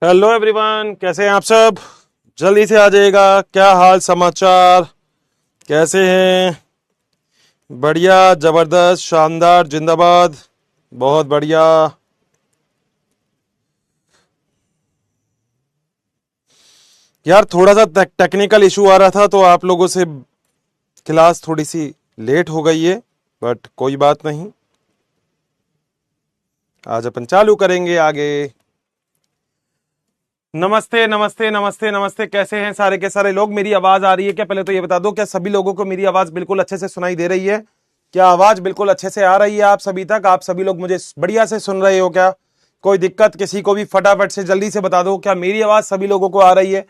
Hello everyone, कैसे हैं आप सब। जल्दी से आ जाइएगा। क्या हाल समाचार, कैसे हैं। बढ़िया, जबरदस्त, शानदार, जिंदाबाद। बहुत बढ़िया। यार थोड़ा सा टेक्निकल इशू आ रहा था तो आप लोगों से क्लास थोड़ी सी लेट हो गई है, बट कोई बात नहीं। आज अपन चालू करेंगे आगे। नमस्ते नमस्ते नमस्ते नमस्ते, कैसे हैं सारे के सारे लोग। मेरी आवाज आ रही है क्या, पहले तो ये बता दो, क्या सभी लोगों को मेरी आवाज बिल्कुल अच्छे से सुनाई दे रही है। क्या आवाज बिल्कुल अच्छे से आ रही है आप सभी तक, आप सभी लोग मुझे बढ़िया से सुन रहे हो क्या। कोई दिक्कत किसी को भी फटाफट से जल्दी से बता दो, क्या मेरी आवाज सभी लोगों को आ रही है।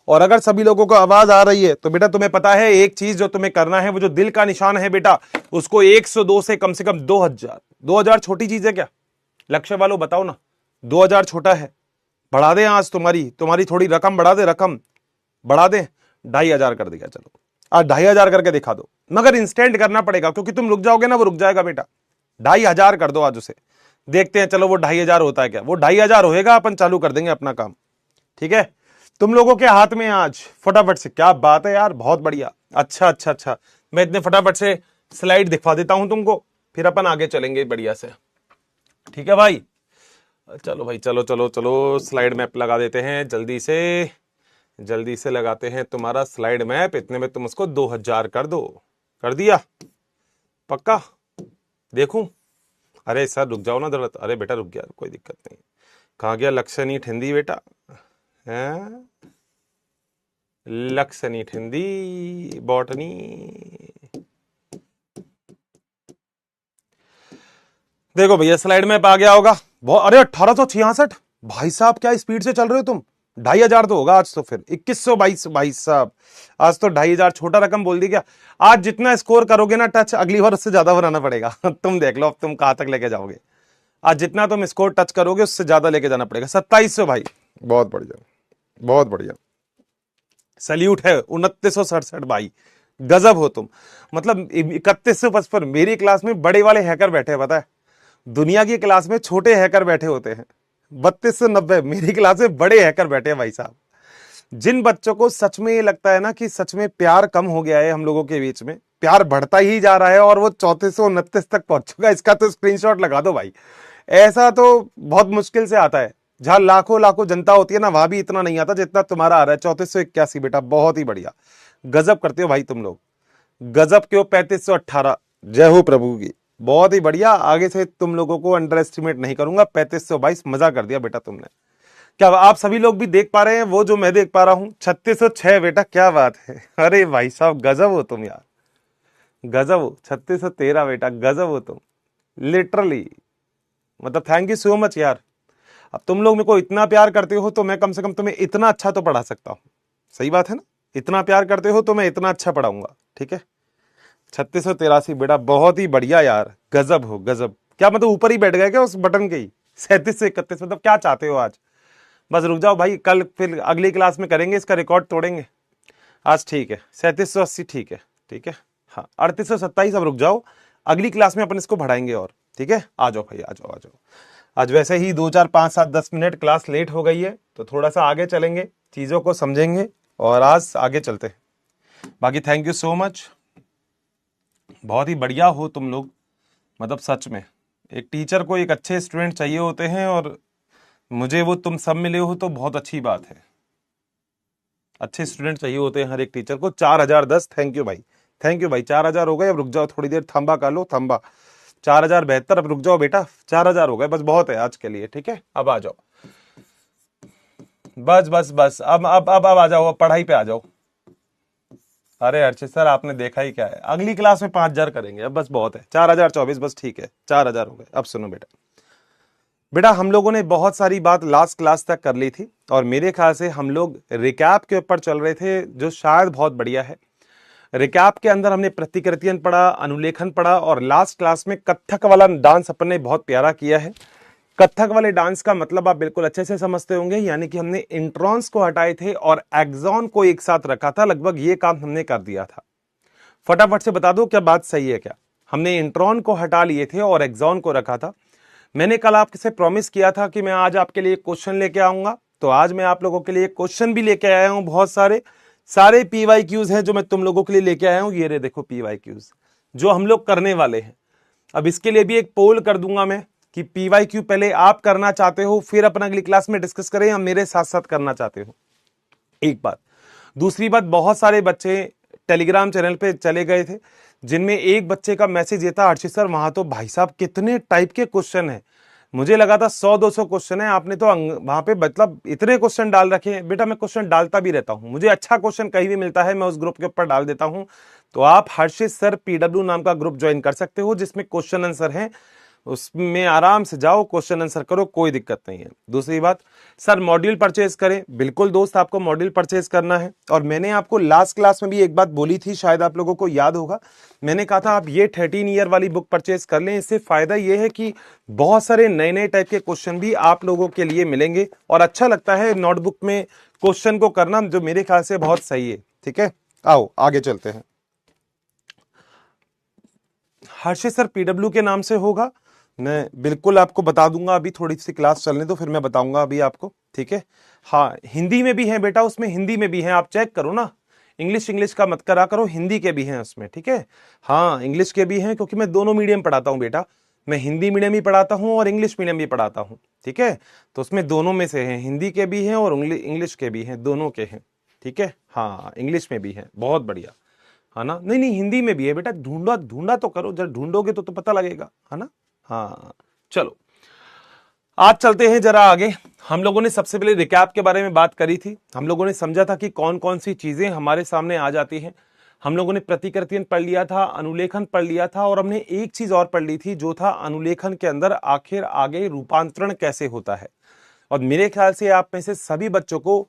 और अगर सभी लोगों को आवाज आ रही है तो बेटा तुम्हें पता है एक चीज जो तुम्हें करना है, वो जो दिल का निशान है बेटा, उसको 102 से कम 2000। 2000 छोटी चीज है क्या, लक्ष्य वालों बताओ ना। 2000 छोटा है, बढ़ा दें आज तुम्हारी तुम्हारी थोड़ी रकम बढ़ा दे, रकम बढ़ा दें। 2500 कर दिया, चलो आज 2500 करके दिखा दो, मगर इंस्टेंट करना पड़ेगा क्योंकि तुम रुक जाओगे ना, वो रुक जाएगा बेटा। 2500 कर दो आज उसे, देखते हैं चलो वो 2500 होता है क्या। वो 2500 होएगा, अपन चालू कर देंगे अपना काम। ठीक है, तुम लोगों के हाथ में आज फटाफट से। क्या बात है यार, बहुत बढ़िया। अच्छा अच्छा अच्छा, मैं इतने फटाफट से स्लाइड दिखा देता हूं तुमको, फिर अपन आगे चलेंगे बढ़िया से। ठीक है भाई, चलो भाई, चलो चलो चलो, स्लाइड मैप लगा देते हैं जल्दी से। जल्दी से लगाते हैं तुम्हारा स्लाइड मैप, इतने में तुम उसको 2000 कर दो। कर दिया पक्का, देखूं। अरे सर रुक जाओ ना जरा, अरे बेटा रुक गया, कोई दिक्कत नहीं। कहाँ गया लक्षणी ठिंदी बेटा, हैं। लक्षणी ठिंदी बॉटनी। देखो भैया स्लाइड मैप आ गया होगा। बहुत, अरे 1866, भाई साहब क्या स्पीड से चल रहे हो तुम। 2500 तो होगा आज तो, फिर 2122 भाई साहब। आज तो 2500 छोटा रकम बोल दी क्या। आज जितना स्कोर करोगे ना टच, अगली बार उससे ज्यादा बनाना पड़ेगा तुम देख लो अब तुम कहां तक लेके जाओगे। आज जितना तुम स्कोर टच करोगे उससे ज्यादा लेके जाना पड़ेगा। 2700 भाई, बहुत बढ़िया, बहुत बढ़िया। सल्यूट है। 2967 भाई, गजब हो तुम। मतलब 3155, मेरी क्लास में बड़े वाले हैकर बैठे हैं पता है। दुनिया की क्लास में छोटे हैकर बैठे होते हैं। 3290, मेरी क्लास में बड़े हैकर बैठे हैं भाई साहब। जिन बच्चों को सच में ये लगता है ना कि सच में प्यार कम हो गया है हम लोगों के बीच में, प्यार बढ़ता ही जा रहा है और वो 3429 तक पहुंच चुका है, इसका तो स्क्रीनशॉट लगा दो भाई। ऐसा तो बहुत मुश्किल से आता है, जहां लाखों लाखों जनता होती है ना, वहां भी इतना नहीं आता जितना तुम्हारा आ रहा है। 3481 बेटा, बहुत ही बढ़िया, गजब करते हो भाई तुम लोग। गजब के हो। 3518, जय हो प्रभु की, बहुत ही बढ़िया। आगे से तुम लोगों को अंडर एस्टिमेट नहीं करूंगा। 3522, मजा कर दिया बेटा तुमने। क्या आप सभी लोग भी देख पा रहे हैं वो जो मैं देख पा रहा हूं। 3606 बेटा, क्या बात है। अरे भाई साहब गजब हो तुम यार, गजब हो। 3613 बेटा, गजब हो तुम, लिटरली। मतलब थैंक यू सो मच यार। अब तुम लोग मेरे को इतना प्यार करते हो तो मैं कम से कम तुम्हें इतना अच्छा तो पढ़ा सकता हूं। सही बात है ना, इतना प्यार करते हो तो मैं इतना अच्छा पढ़ाऊंगा। ठीक है, 3683 बेटा, बहुत ही बढ़िया यार, गजब हो गजब। क्या मतलब ऊपर ही बैठ गए क्या उस बटन के ही। 37 से 31, मतलब क्या चाहते हो आज। बस रुक जाओ भाई, कल फिर अगली क्लास में करेंगे, इसका रिकॉर्ड तोड़ेंगे। आज ठीक है 3780, ठीक है ठीक है। हाँ 3827, अब रुक जाओ, अगली क्लास में अपन इसको बढ़ाएंगे और। ठीक है, आ जाओ भाई, आ जाओ आ जाओ। आज वैसे ही 2 4 5 7 10 मिनट क्लास लेट हो गई है तो थोड़ा सा आगे चलेंगे, चीजों को समझेंगे और आज आगे चलते हैं। बाकी थैंक यू सो मच, बहुत ही बढ़िया हो तुम लोग। मतलब सच में एक टीचर को एक अच्छे स्टूडेंट चाहिए होते हैं और मुझे वो तुम सब मिले हो तो बहुत अच्छी बात है। अच्छे स्टूडेंट चाहिए होते हैं हर एक टीचर को। 4010, थैंक यू भाई, थैंक यू भाई। 4000 हो गए, अब रुक जाओ थोड़ी देर, थंबा कर लो थंबा। 4072, अब रुक जाओ बेटा, 4000 हो गए, बस बहुत है आज के लिए। ठीक है, अब आ जाओ, बस बस बस, अब आ जाओ, अब पढ़ाई पे आ जाओ। अरे अर्चित सर आपने देखा ही क्या है, अगली क्लास में 5000 करेंगे, अब बस बहुत है। 4024, बस ठीक है, 4000 हो गए। अब सुनो बेटा, बेटा हम लोगों ने बहुत सारी बात लास्ट क्लास तक कर ली थी और मेरे ख्याल से हम लोग रिकैप के ऊपर चल रहे थे, जो शायद बहुत बढ़िया है। रिकैप के अंदर हमने प्रतिकृतियन पढ़ा, अनुलेखन पढ़ा और लास्ट क्लास में कथक वाला डांस अपन ने बहुत प्यारा किया है। कथक वाले डांस का मतलब आप बिल्कुल अच्छे से समझते होंगे, यानी कि हमने इंट्रॉन्स को हटाए थे और एक्सॉन को एक साथ रखा था। लगभग ये काम हमने कर दिया था। फटाफट से बता दो क्या बात सही है क्या। हमने इंट्रॉन को हटा लिए थे और एक्सॉन को रखा था। मैंने कल आपसे प्रॉमिस किया था कि मैं आज आपके लिए क्वेश्चन लेके आऊंगा तो आज मैं आप लोगों के लिए क्वेश्चन भी लेके आया हूं, बहुत सारे PYQs हैं जो मैं तुम लोगों के लिए लेके आया हूं। ये रे देखो PYQs जो हम लोग करने वाले हैं। अब इसके लिए भी एक पोल कर दूंगा मैं कि PYQ पहले आप करना चाहते हो, फिर अपन अगली क्लास में डिस्कस करें, या मेरे साथ साथ करना चाहते हो। एक बात। दूसरी बात, बहुत सारे बच्चे टेलीग्राम चैनल पे चले गए थे, जिनमें एक बच्चे का मैसेज ये था, हर्षित सर वहां तो भाई साहब कितने टाइप के क्वेश्चन है, मुझे लगा था 100-200 क्वेश्चन है, आपने तो वहां पे मतलब इतने क्वेश्चन डाल रखे हैं। बेटा मैं क्वेश्चन डालता भी रहता हूं, मुझे अच्छा क्वेश्चन कहीं भी मिलता है मैं उस ग्रुप के ऊपर डाल देता हूं। तो आप हर्षित सर PW नाम का ग्रुप ज्वाइन कर सकते हो, जिसमें क्वेश्चन आंसर है, उसमें आराम से जाओ, क्वेश्चन आंसर करो, कोई दिक्कत नहीं है। दूसरी बात, सर मॉड्यूल परचेज करें, बिल्कुल दोस्त आपको मॉड्यूल परचेज करना है। और मैंने आपको लास्ट क्लास में भी एक बात बोली थी, शायद आप लोगों को याद होगा, मैंने कहा था आप ये 13 ईयर वाली बुक परचेज कर लें। इससे फायदा ये है कि बहुत सारे नए नए टाइप के क्वेश्चन भी आप लोगों के लिए मिलेंगे, और अच्छा लगता है नोटबुक में क्वेश्चन को करना, जो मेरे ख्याल से बहुत सही है। ठीक है, आओ आगे चलते हैं। हर्षित सर PW के नाम से होगा, मैं बिल्कुल आपको बता दूंगा, अभी थोड़ी सी क्लास चलने दो फिर मैं बताऊंगा अभी आपको। ठीक है, हाँ हिंदी में भी है बेटा, उसमें हिंदी में भी है, आप चेक करो ना, इंग्लिश का मत करा करो, हिंदी के भी हैं उसमें। ठीक है, हाँ इंग्लिश के भी हैं, क्योंकि मैं दोनों मीडियम पढ़ाता हूँ बेटा, मैं हिंदी मीडियम भी पढ़ाता हूँ और इंग्लिश मीडियम भी पढ़ाता हूँ। ठीक है, तो उसमें दोनों में से हैं, हिंदी के भी हैं और इंग्लिश के भी हैं, दोनों के हैं। ठीक है, हाँ इंग्लिश में भी है, बहुत बढ़िया, है ना। नहीं नहीं हिंदी में भी है बेटा, ढूंढा ढूंढा तो करो, जब ढूंढोगे तो पता लगेगा, है ना। हाँ चलो आज चलते हैं जरा आगे। हम लोगों ने सबसे पहले रिकैप के बारे में बात करी थी, हम लोगों ने समझा था कि कौन कौन सी चीजें हमारे सामने आ जाती हैं। हम लोगों ने प्रतिकृतियन पढ़ लिया था, अनुलेखन पढ़ लिया था, और हमने एक चीज और पढ़ ली थी, जो था अनुलेखन के अंदर आखिर आगे रूपांतरण कैसे होता है। और मेरे ख्याल से आप में से सभी बच्चों को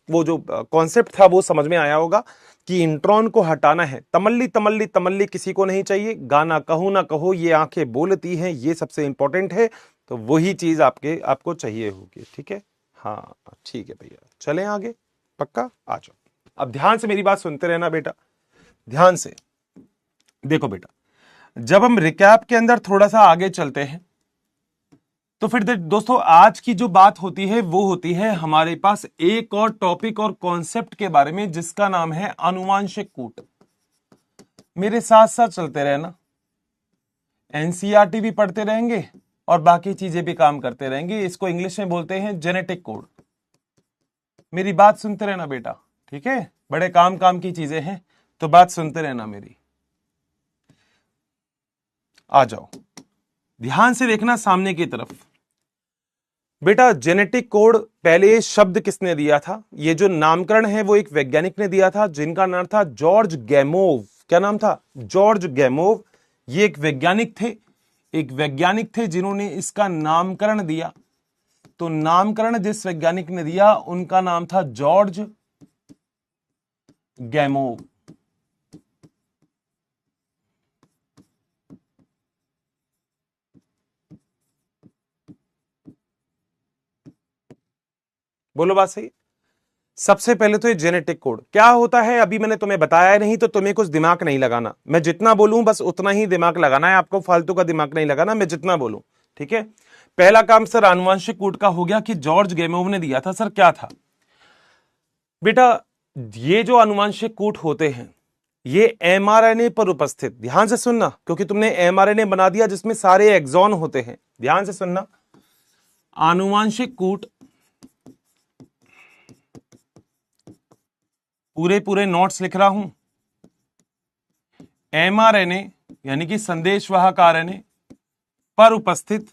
वो जो कॉन्सेप्ट था वो समझ में आया होगा कि इंट्रॉन को हटाना है। तमल्ली तमल्ली तमल्ली किसी को नहीं चाहिए, गाना कहो ना कहो ये आंखें बोलती हैं, ये सबसे इंपॉर्टेंट है। तो वही चीज आपको चाहिए होगी। ठीक है, हाँ ठीक है भैया, चलें आगे, पक्का आ जाओ। अब ध्यान से मेरी बात सुनते रहना बेटा, ध्यान से देखो बेटा, जब हम रिकैप के अंदर थोड़ा सा आगे चलते हैं तो फिर दोस्तों आज की जो बात होती है वो होती है हमारे पास एक और टॉपिक और कॉन्सेप्ट के बारे में, जिसका नाम है आनुवांशिक कूट। मेरे साथ साथ चलते रहना, NCERT भी पढ़ते रहेंगे और बाकी चीजें भी काम करते रहेंगे। इसको इंग्लिश में बोलते हैं जेनेटिक कोड। मेरी बात सुनते रहना बेटा, ठीक है, बड़े काम की चीजें हैं, तो बात सुनते रहना मेरी। आ जाओ, ध्यान से देखना सामने की तरफ। बेटा जेनेटिक कोड पहले शब्द किसने दिया था? ये जो नामकरण है वो एक वैज्ञानिक ने दिया था, जिनका नाम था जॉर्ज गैमोव। क्या नाम था? जॉर्ज गैमोव। ये एक वैज्ञानिक थे जिन्होंने इसका नामकरण दिया। तो नामकरण जिस वैज्ञानिक ने दिया उनका नाम था जॉर्ज गैमोव। बोलो बात सही। सबसे पहले तो ये जेनेटिक कोड क्या होता है अभी मैंने तुम्हें बताया नहीं, तो तुम्हें कुछ दिमाग नहीं लगाना, मैं जितना बोलूं बस उतना ही दिमाग लगाना है आपको, फालतू का दिमाग नहीं लगाना, मैं जितना बोलूं। ठीक है, पहला काम सर आनुवंशिक कोड का हो गया कि जॉर्ज गैमोव ने दिया था। सर क्या था बेटा? ये जो आनुवंशिक कूट होते हैं ये mRNA पर उपस्थित, ध्यान से सुनना क्योंकि तुमने mRNA बना दिया जिसमें सारे एक्सॉन होते हैं, ध्यान से सुनना। आनुवंशिक कूट पूरे नोट्स लिख रहा हूं। mRNA यानी कि संदेशवाहक RNA पर उपस्थित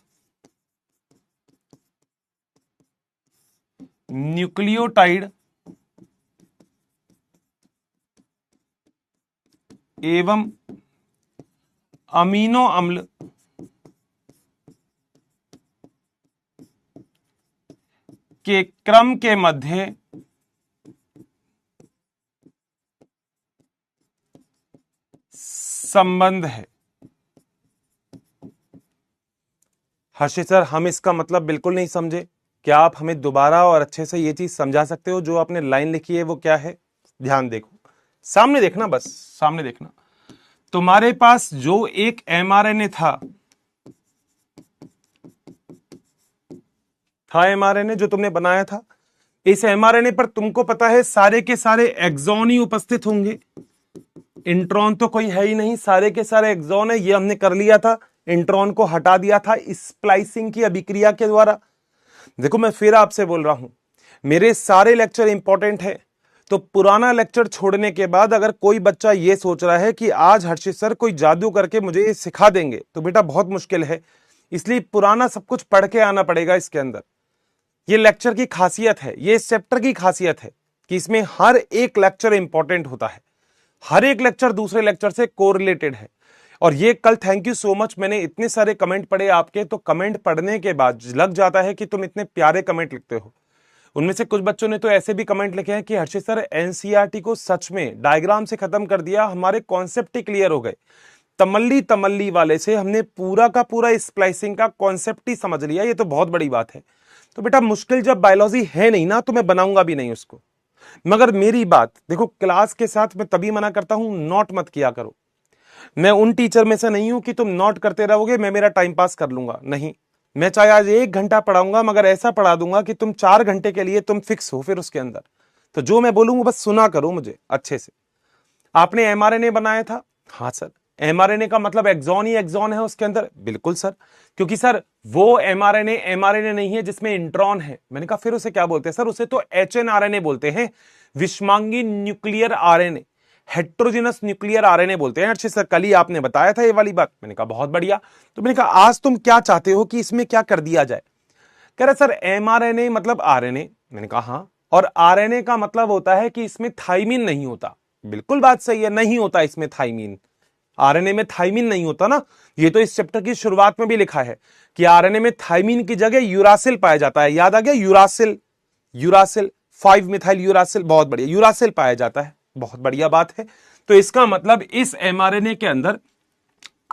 न्यूक्लियोटाइड एवं अमीनो अम्ल के क्रम के मध्य संबंध है। हर्षित सर हम इसका मतलब बिल्कुल नहीं समझे, क्या आप हमें दोबारा और अच्छे से ये चीज समझा सकते हो? जो आपने लाइन लिखी है वो क्या है? ध्यान देखो, सामने देखना, बस सामने देखना। तुम्हारे पास जो एक mRNA था था एमआरएनए जो तुमने बनाया था। इस एमआरएनए पर तुमको पता है सारे के सारे एक्सॉन ही उपस्थित होंगे, इंट्रॉन तो कोई है ही नहीं, सारे के सारे एक्सॉन है। ये हमने कर लिया था, इंट्रॉन को हटा दिया था स्प्लाइसिंग की अभिक्रिया के द्वारा। देखो मैं फिर आपसे बोल रहा हूं, मेरे सारे लेक्चर इंपॉर्टेंट है। तो पुराना लेक्चर छोड़ने के बाद अगर कोई बच्चा ये सोच रहा है कि आज हर्षित सर कोई जादू करके मुझे ये सिखा देंगे, तो बेटा बहुत मुश्किल है। इसलिए पुराना सब कुछ पढ़ के आना पड़ेगा इसके अंदर। ये लेक्चर की खासियत है, ये इस चैप्टर की खासियत है कि इसमें हर एक लेक्चर इंपॉर्टेंट होता है, हर एक लेक्चर दूसरे लेक्चर से कोरिलेटेड है। और ये कल थैंक यू सो मच, मैंने इतने सारे कमेंट पढ़े आपके, तो कमेंट पढ़ने के बाद लग जाता है कि तुम इतने प्यारे कमेंट लिखते हो। उनमें से कुछ बच्चों ने तो ऐसे भी कमेंट लिखे हैं कि हर्षित सर एनसीईआरटी को सच में डायग्राम से खत्म कर दिया, हमारे कॉन्सेप्ट ही क्लियर हो गए। तमल्ली तमल्ली वाले से हमने पूरा का पूरा स्प्लाइसिंग का कॉन्सेप्ट ही समझ लिया, ये तो बहुत बड़ी बात है। तो बेटा मुश्किल जब बायोलॉजी है नहीं ना, तो मैं बनाऊंगा भी नहीं उसको। मगर मेरी बात देखो, क्लास के साथ मैं तभी मना करता हूं, नोट मत किया करो। मैं उन टीचर में से नहीं हूं कि तुम नोट करते रहोगे, मैं मेरा टाइम पास कर लूंगा, नहीं। मैं चाहे आज 1 घंटा पढ़ाऊंगा, मगर ऐसा पढ़ा दूंगा कि तुम 4 घंटे के लिए तुम फिक्स हो फिर उसके अंदर। तो जो मैं बोलूंगा बस सुना करो मुझे अच्छे से। आपने एमआरएनए बनाया था, हाँ सर। एमआरएनए का मतलब एक्सॉन ही एक्सॉन है उसके अंदर, बिल्कुल सर। क्योंकि सर वो एमआरएनए एमआरएनए नहीं है जिसमें इंट्रॉन है। मैंने कहा फिर उसे क्या बोलते हैं सर? उसे तो एचएनआरएनए बोलते हैं, विषमांगी nuclear RNA, heterogeneous nuclear RNA बोलते हैं। अच्छे सर कल ही आपने बताया था ये वाली बात। मैंने कहा बहुत बढ़िया। तो मैंने कहा आज तुम क्या चाहते हो कि इसमें क्या कर दिया जाए? कह रहे सर एमआरएनए मतलब आरएनए। मैंने कहा हाँ, और आरएनए का मतलब होता है कि इसमें थाइमिन नहीं होता। बिल्कुल बात सही है, नहीं होता इसमें थाइमिन। आरएनए में थाइमिन नहीं होता ना, ये तो इस चैप्टर की शुरुआत में भी लिखा है कि आरएनए में थाइमिन की जगह यूरासिल पाया जाता है। याद आ गया? यूरासिल, यूरासिल 5 मिथाइल यूरासिल, बहुत बढ़िया, यूरासिल पाया जाता है, बहुत बढ़िया बात है। तो इसका मतलब इस एमआरएनए के अंदर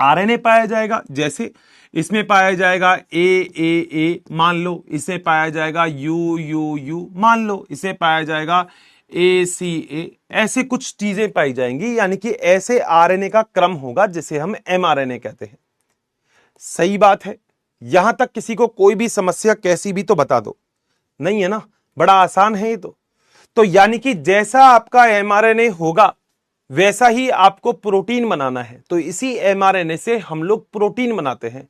आरएनए पाया जाएगा, जैसे इसमें पाया जाएगा ए मान लो, इसे पाया जाएगा यू मान लो, इसे पाया जाएगा ए, ऐसे कुछ चीजें पाई जाएंगी। यानी कि ऐसे आरएनए का क्रम होगा जिसे हम एमआरएनए कहते हैं। सही बात है। यहां तक किसी को कोई भी समस्या कैसी भी तो बता दो, नहीं है ना? बड़ा आसान है ये तो यानी कि जैसा आपका एमआरएनए होगा वैसा ही आपको प्रोटीन बनाना है। तो इसी एमआरएनए से हम लोग प्रोटीन बनाते हैं।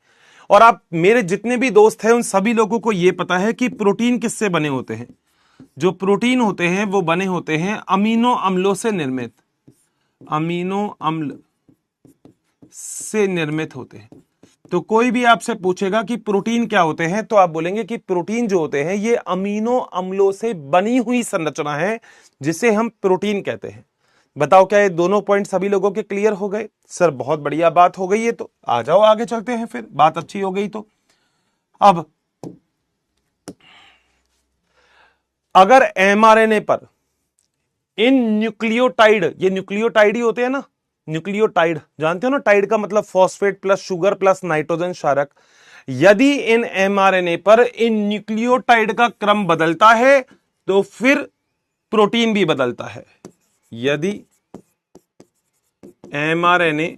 और आप मेरे जितने भी दोस्त हैं उन सभी लोगों को यह पता है कि प्रोटीन किससे बने होते हैं। जो प्रोटीन होते हैं वो बने होते हैं अमीनो अम्लों से निर्मित, अमीनो अम्ल से निर्मित होते हैं। तो कोई भी आपसे पूछेगा कि प्रोटीन क्या होते हैं, तो आप बोलेंगे कि प्रोटीन जो होते हैं ये अमीनो अम्लों से बनी हुई संरचना है जिसे हम प्रोटीन कहते हैं। बताओ क्या ये दोनों पॉइंट सभी लोगों के क्लियर हो गए? सर बहुत बढ़िया बात हो गई है, तो आ जाओ आगे चलते हैं फिर, बात अच्छी हो गई तो। अब अगर एमआरएनए पर इन न्यूक्लियोटाइड, ये न्यूक्लियोटाइड ही होते हैं ना, न्यूक्लियोटाइड जानते हो ना, टाइड का मतलब phosphate plus sugar plus nitrogen क्षारक। यदि इन एमआरएनए पर इन न्यूक्लियोटाइड का क्रम बदलता है तो फिर प्रोटीन भी बदलता है। यदि एमआरएनए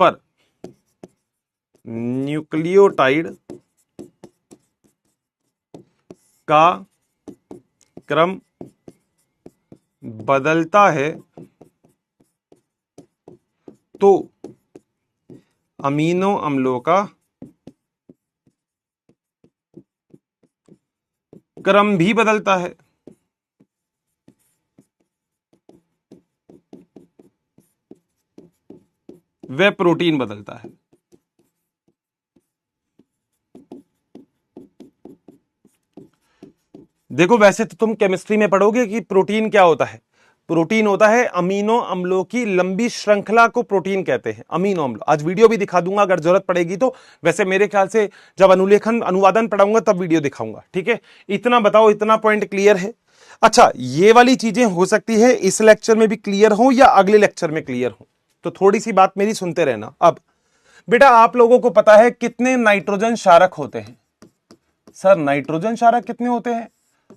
पर न्यूक्लियोटाइड का क्रम बदलता है तो अमीनो अम्लों का क्रम भी बदलता है। वह प्रोटीन बदलता है। देखो वैसे तो तुम केमिस्ट्री में पढ़ोगे कि प्रोटीन क्या होता है। प्रोटीन होता है अमीनो अम्लों की लंबी श्रृंखला को प्रोटीन कहते हैं, अमीनो अम्ल। आज वीडियो भी दिखा दूंगा अगर जरूरत पड़ेगी तो। वैसे मेरे ख्याल से जब अनुलेखन अनुवादन पढ़ाऊंगा तब वीडियो दिखाऊंगा, ठीक है? इतना बताओ, इतना पॉइंट क्लियर है? अच्छा, ये वाली चीजें हो सकती है इस लेक्चर में भी क्लियर हो या अगले लेक्चर में क्लियर हो, तो थोड़ी सी बात मेरी सुनते रहना। अब बेटा आप लोगों को पता है कितने नाइट्रोजन क्षारक होते हैं? सर नाइट्रोजन क्षारक कितने होते हैं?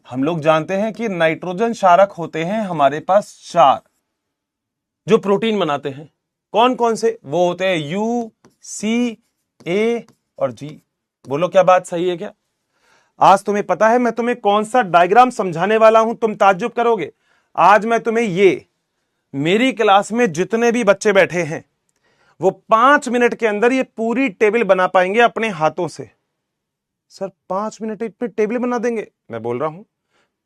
हम लोग जानते हैं कि नाइट्रोजन क्षारक होते हैं हमारे पास 4, जो प्रोटीन बनाते हैं। कौन कौन से? वो होते हैं यू, सी, ए और जी। बोलो क्या बात सही है क्या? आज तुम्हें पता है मैं तुम्हें कौन सा डायग्राम समझाने वाला हूं, तुम ताज्जुब करोगे। आज मैं तुम्हें ये, मेरी क्लास में जितने भी बच्चे बैठे हैं वो 5 मिनट के अंदर ये पूरी टेबल बना पाएंगे अपने हाथों से। सर 5 मिनट में टेबल बना देंगे? मैं बोल रहा हूं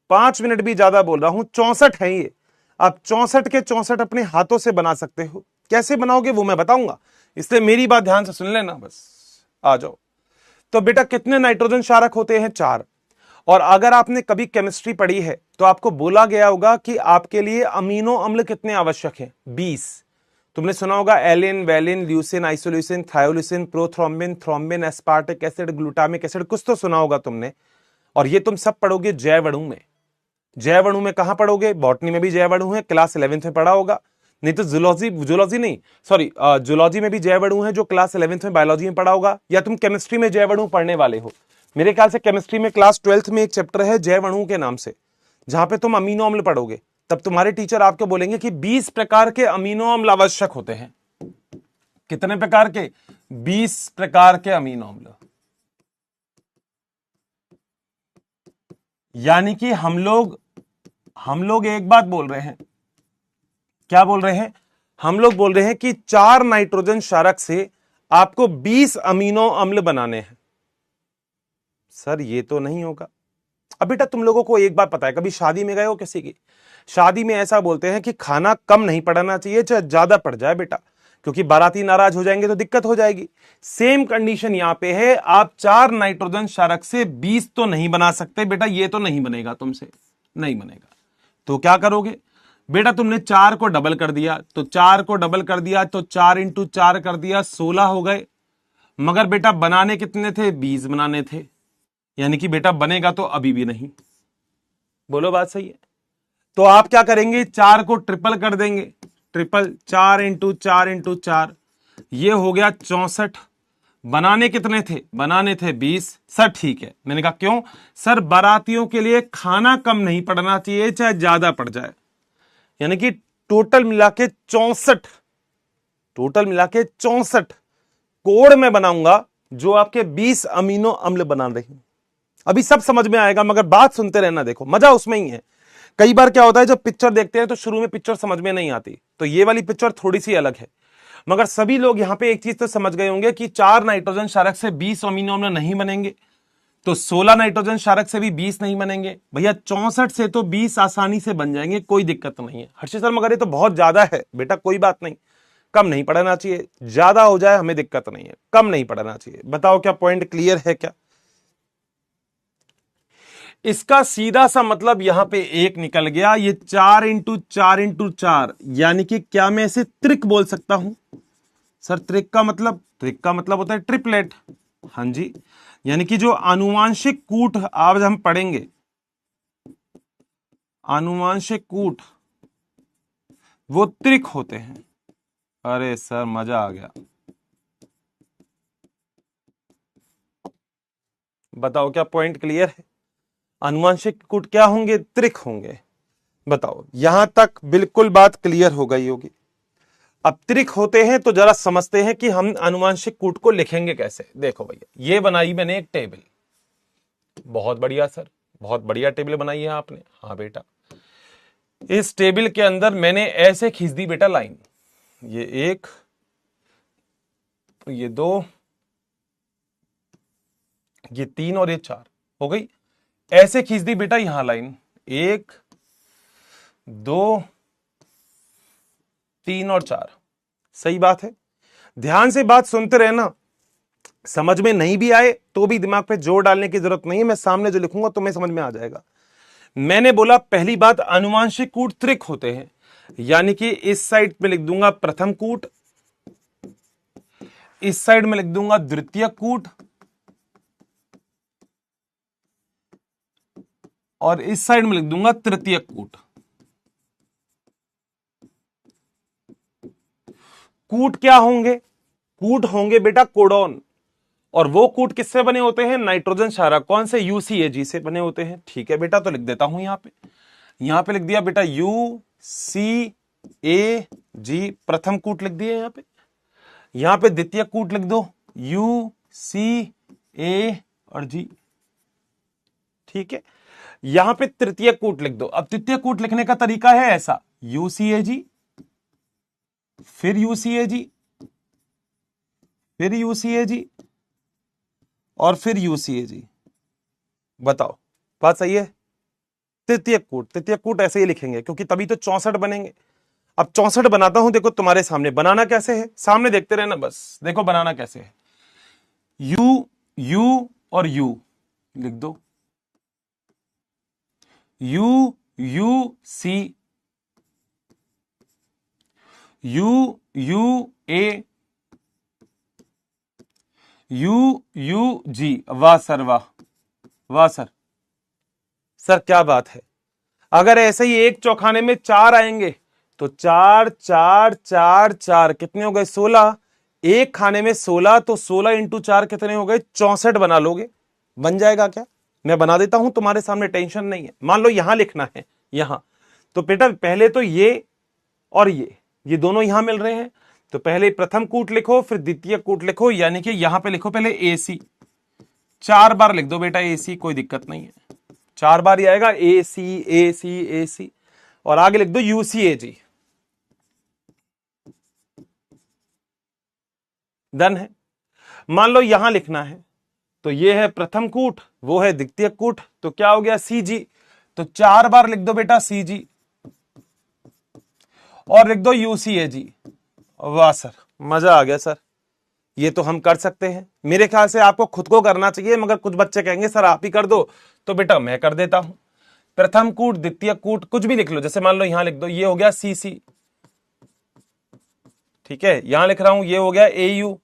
5 मिनट भी ज्यादा बोल रहा हूं, 64 है ये। आप 64 के 64 अपने हाथों से बना सकते हो। कैसे बनाओगे वो मैं बताऊंगा, इसलिए मेरी बात ध्यान से सुन लेना बस। आ जाओ। तो बेटा कितने नाइट्रोजन क्षारक होते हैं? 4। और अगर आपने कभी केमिस्ट्री पढ़ी है तो आपको बोला गया होगा कि आपके लिए अमीनो अम्ल कितने आवश्यक हैं? 20। तुमने सुना होगा alanine, valine, leucine, isoleucine, thioleucine, prothrombin, thrombin, aspartic acid, glutamic acid, कुछ तो सुना होगा तुमने। और ये तुम सब पढ़ोगे जैव अणु में। जैव अणु में कहां पढ़ोगे? बॉटनी में भी जैव अणु है, क्लास 11th में पढ़ा होगा। नहीं तो जूलॉजी में भी जैव अणु है जो क्लास 11th में बायोलॉजी में पढ़ा होगा। या तुम केमिस्ट्री में जैव अणु पढ़ने वाले हो। मेरे ख्याल से केमिस्ट्री में क्लास 12th में एक चैप्टर है जैव अणु के नाम से, जहां पे तुम अमीनो अम्ल पढ़ोगे। तब तुम्हारे टीचर आपको बोलेंगे कि 20 प्रकार के अमीनो अम्ल आवश्यक होते हैं। कितने प्रकार के? 20 प्रकार के अमीनो अम्ल। यानी कि हम लोग एक बात बोल रहे हैं। क्या बोल रहे हैं? हम लोग बोल रहे हैं कि 4 नाइट्रोजन क्षारक से आपको 20 अमीनो अम्ल बनाने हैं। सर ये तो नहीं होगा। अब बेटा तुम लोगों को एक बात पता है, कभी शादी में गए हो किसी की? शादी में ऐसा बोलते हैं कि खाना कम नहीं पड़ना चाहिए, चाहे ज्यादा पड़ जाए बेटा, क्योंकि बाराती नाराज हो जाएंगे तो दिक्कत हो जाएगी। सेम कंडीशन यहां पे है। आप 4 नाइट्रोजन क्षारक से 20 तो नहीं बना सकते बेटा, ये तो नहीं बनेगा तुमसे, नहीं बनेगा। तो क्या करोगे बेटा? तुमने 4 को डबल कर दिया, तो 4 को डबल कर दिया तो 4 इंटू 4 कर दिया, 16 हो गए। मगर बेटा बनाने कितने थे? 20 बनाने थे। यानी कि बेटा बनेगा तो अभी भी नहीं। बोलो बात सही है? तो आप क्या करेंगे? 4 को ट्रिपल कर देंगे। ट्रिपल, 4 इंटू 4 इंटू 4, ये हो गया 64। बनाने कितने थे? बनाने थे 20। सर ठीक है। मैंने कहा क्यों? सर बारातियों के लिए खाना कम नहीं पड़ना चाहिए, चाहे ज्यादा पड़ जाए। यानी कि टोटल मिला के 64, टोटल मिला के 64 कोड में बनाऊंगा जो आपके 20 अमीनो अम्ल बना रहे। अभी सब समझ में आएगा, मगर बात सुनते रहना, देखो मजा उसमें ही है। कई बार क्या होता है जब पिक्चर देखते हैं तो शुरू में पिक्चर समझ में नहीं आती, तो ये वाली पिक्चर थोड़ी सी अलग है। मगर सभी लोग यहां पे एक चीज तो समझ गए होंगे कि 4 नाइट्रोजन क्षारक से 20 अमीनो अम्ल नहीं बनेंगे, तो 16 नाइट्रोजन क्षारक से भी 20 नहीं बनेंगे भैया। 64 से तो 20 आसानी से बन जाएंगे, कोई दिक्कत नहीं है। हर्षित सर मगर ये तो बहुत ज्यादा है बेटा। कोई बात नहीं, कम नहीं पढ़ना चाहिए, ज्यादा हो जाए हमें दिक्कत नहीं है, कम नहीं पढ़ना चाहिए। बताओ क्या पॉइंट क्लियर है क्या? इसका सीधा सा मतलब यहां पे एक निकल गया। ये 4 इंटू 4 इंटू 4, यानी कि क्या मैं इसे त्रिक बोल सकता हूं? सर त्रिक का मतलब होता है ट्रिपलेट। हां जी, यानी कि जो आनुवांशिक कूट आज हम पढ़ेंगे, आनुवांशिक कूट वो त्रिक होते हैं। अरे सर मजा आ गया। बताओ क्या पॉइंट क्लियर है? आनुवांशिक कूट क्या होंगे? त्रिक होंगे। बताओ यहां तक बिल्कुल बात क्लियर हो गई होगी। अब त्रिक होते हैं तो जरा समझते हैं कि हम आनुवांशिक कूट को लिखेंगे कैसे। देखो भैया, ये बनाई मैंने एक टेबल, बहुत बढ़िया सर, बहुत बढ़िया टेबल बनाई है आपने। हाँ बेटा, इस टेबल के अंदर मैंने ऐसे खींच दी बेटा लाइन, ये 1, ये 2, ये 3 और ये 4 हो गई। ऐसे खींच दी बेटा यहां लाइन, 1, 2, 3 और 4। सही बात है। ध्यान से बात सुनते रहना, समझ में नहीं भी आए तो भी दिमाग पे जोर डालने की जरूरत नहीं है। मैं सामने जो लिखूंगा तुम्हें समझ में आ जाएगा। मैंने बोला पहली बात, आनुवांशिक कूट त्रिक होते हैं, यानी कि इस साइड पे लिख दूंगा प्रथम कूट, इस साइड में लिख दूंगा द्वितीय कूट, और इस साइड में लिख दूंगा तृतीय कूट। कूट क्या होंगे? कूट होंगे बेटा कोडोन। और वो कूट किससे बने होते हैं? नाइट्रोजन क्षारक। कौन से? UCAG से बने होते हैं। ठीक है बेटा, तो लिख देता हूं यहां पे लिख दिया बेटा UCAG, प्रथम कूट लिख दिया यहां पे द्वितीय कूट लिख दो UCA और G। ठीक है, यहां पे तृतीय कूट लिख दो। अब तृतीय कूट लिखने का तरीका है ऐसा, यूसीएजी, फिर यूसीएजी, फिर यूसीएजी और फिर यूसीएजी। बताओ बात सही है? तृतीय कूट, तृतीय कूट ऐसे ही लिखेंगे क्योंकि तभी तो 64 बनेंगे। अब 64 बनाता हूं, देखो तुम्हारे सामने। बनाना कैसे है, सामने देखते रहना बस। देखो बनाना कैसे है, यू, यू और यू लिख दो, U U C, U U A, U U G. वाह सर, वाह वाह सर। सर क्या बात है, अगर ऐसे ही एक चौखाने में 4 आएंगे तो 4 4 4 4 कितने हो गए, 16। एक खाने में 16, तो 16 इंटू 4 कितने हो गए, 64 बना लोगे। बन जाएगा क्या? मैं बना देता हूं तुम्हारे सामने, टेंशन नहीं है। मान लो यहां लिखना है, यहां तो बेटा पहले तो ये और ये दोनों यहां मिल रहे हैं, तो पहले प्रथम कूट लिखो, फिर द्वितीय कूट लिखो, यानी कि यहां पे लिखो पहले AC। 4 बार लिख दो बेटा AC, कोई दिक्कत नहीं है, 4 बार ही आएगा AC AC AC। और आगे लिख दो UCAG। डन है। मान लो यहां लिखना है, तो ये है प्रथम कूट, वो है द्वितीय कूट, तो क्या हो गया CG। तो 4 बार लिख दो बेटा CG और लिख दो UCAG। वाह सर, मजा आ गया सर, ये तो हम कर सकते हैं। मेरे ख्याल से आपको खुद को करना चाहिए, मगर कुछ बच्चे कहेंगे सर आप ही कर दो, तो बेटा मैं कर देता हूं। प्रथम कूट, द्वितीय कूट, कुछ भी लिख लो। जैसे मान लो यहां लिख दो, ये हो गया CC, ठीक है। यहां लिख रहा हूं, ये हो गया AU,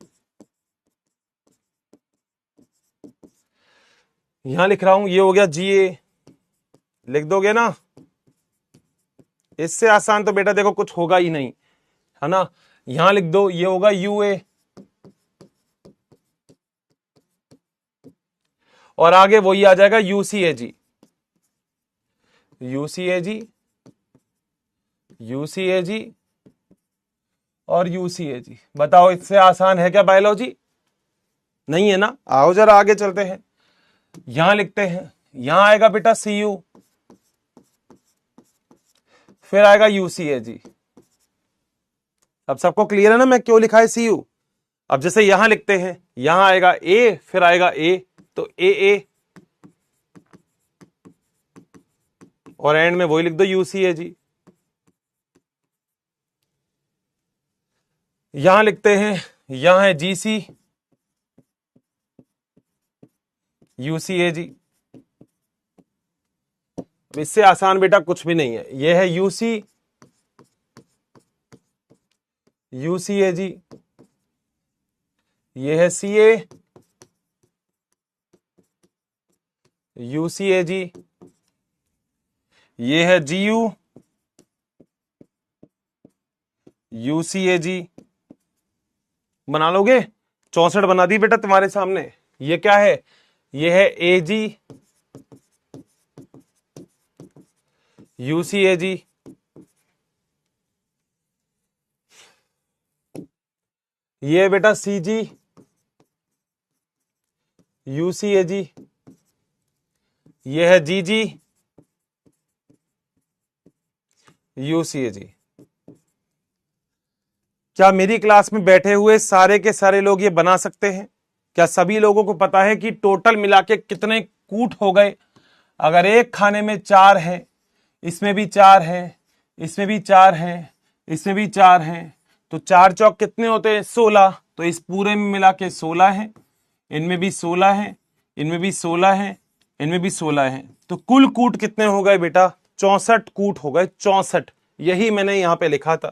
यहां लिख रहा हूं, ये हो गया GA। लिख दोगे ना? इससे आसान तो बेटा देखो कुछ होगा ही नहीं, है ना। यहां लिख दो, ये होगा UA, और आगे वही आ जाएगा UCAG, UCAG, UCAG और UCAG। बताओ इससे आसान है क्या बायोलॉजी? नहीं है ना। आओ जरा आगे चलते हैं, यहां लिखते हैं, यहां आएगा बेटा CU, फिर आएगा UCAG। अब सबको क्लियर है ना मैं क्यों लिखा है CU? अब जैसे यहां लिखते हैं, यहां आएगा A, फिर आएगा A, तो AA, और एंड में वही लिख दो UCAG। यहां लिखते हैं, यहां है GC, UCAG। इससे आसान बेटा कुछ भी नहीं है। यह है UC, UCAG, यह है CA, UCAG, ये है GU, UCAG। बना लोगे? 64 बना दी बेटा तुम्हारे सामने। ये क्या है? ये है AG, UCAG, ये है बेटा CG, UCAG, ये है GG, UCAG। क्या मेरी क्लास में बैठे हुए सारे के सारे लोग ये बना सकते हैं? क्या सभी लोगों को पता है कि टोटल मिला के कितने कूट हो गए? अगर एक खाने में 4 है, इसमें भी 4 है, इसमें भी 4 है, इसमें भी 4 है, तो 4 चौक कितने होते हैं? 16। तो इस पूरे में मिला के 16 है, इनमें भी 16 है, इनमें भी 16 है, इनमें भी 16 है, तो कुल कूट कितने हो गए बेटा? 64 कूट हो गए, 64। यही मैंने यहां पे लिखा था,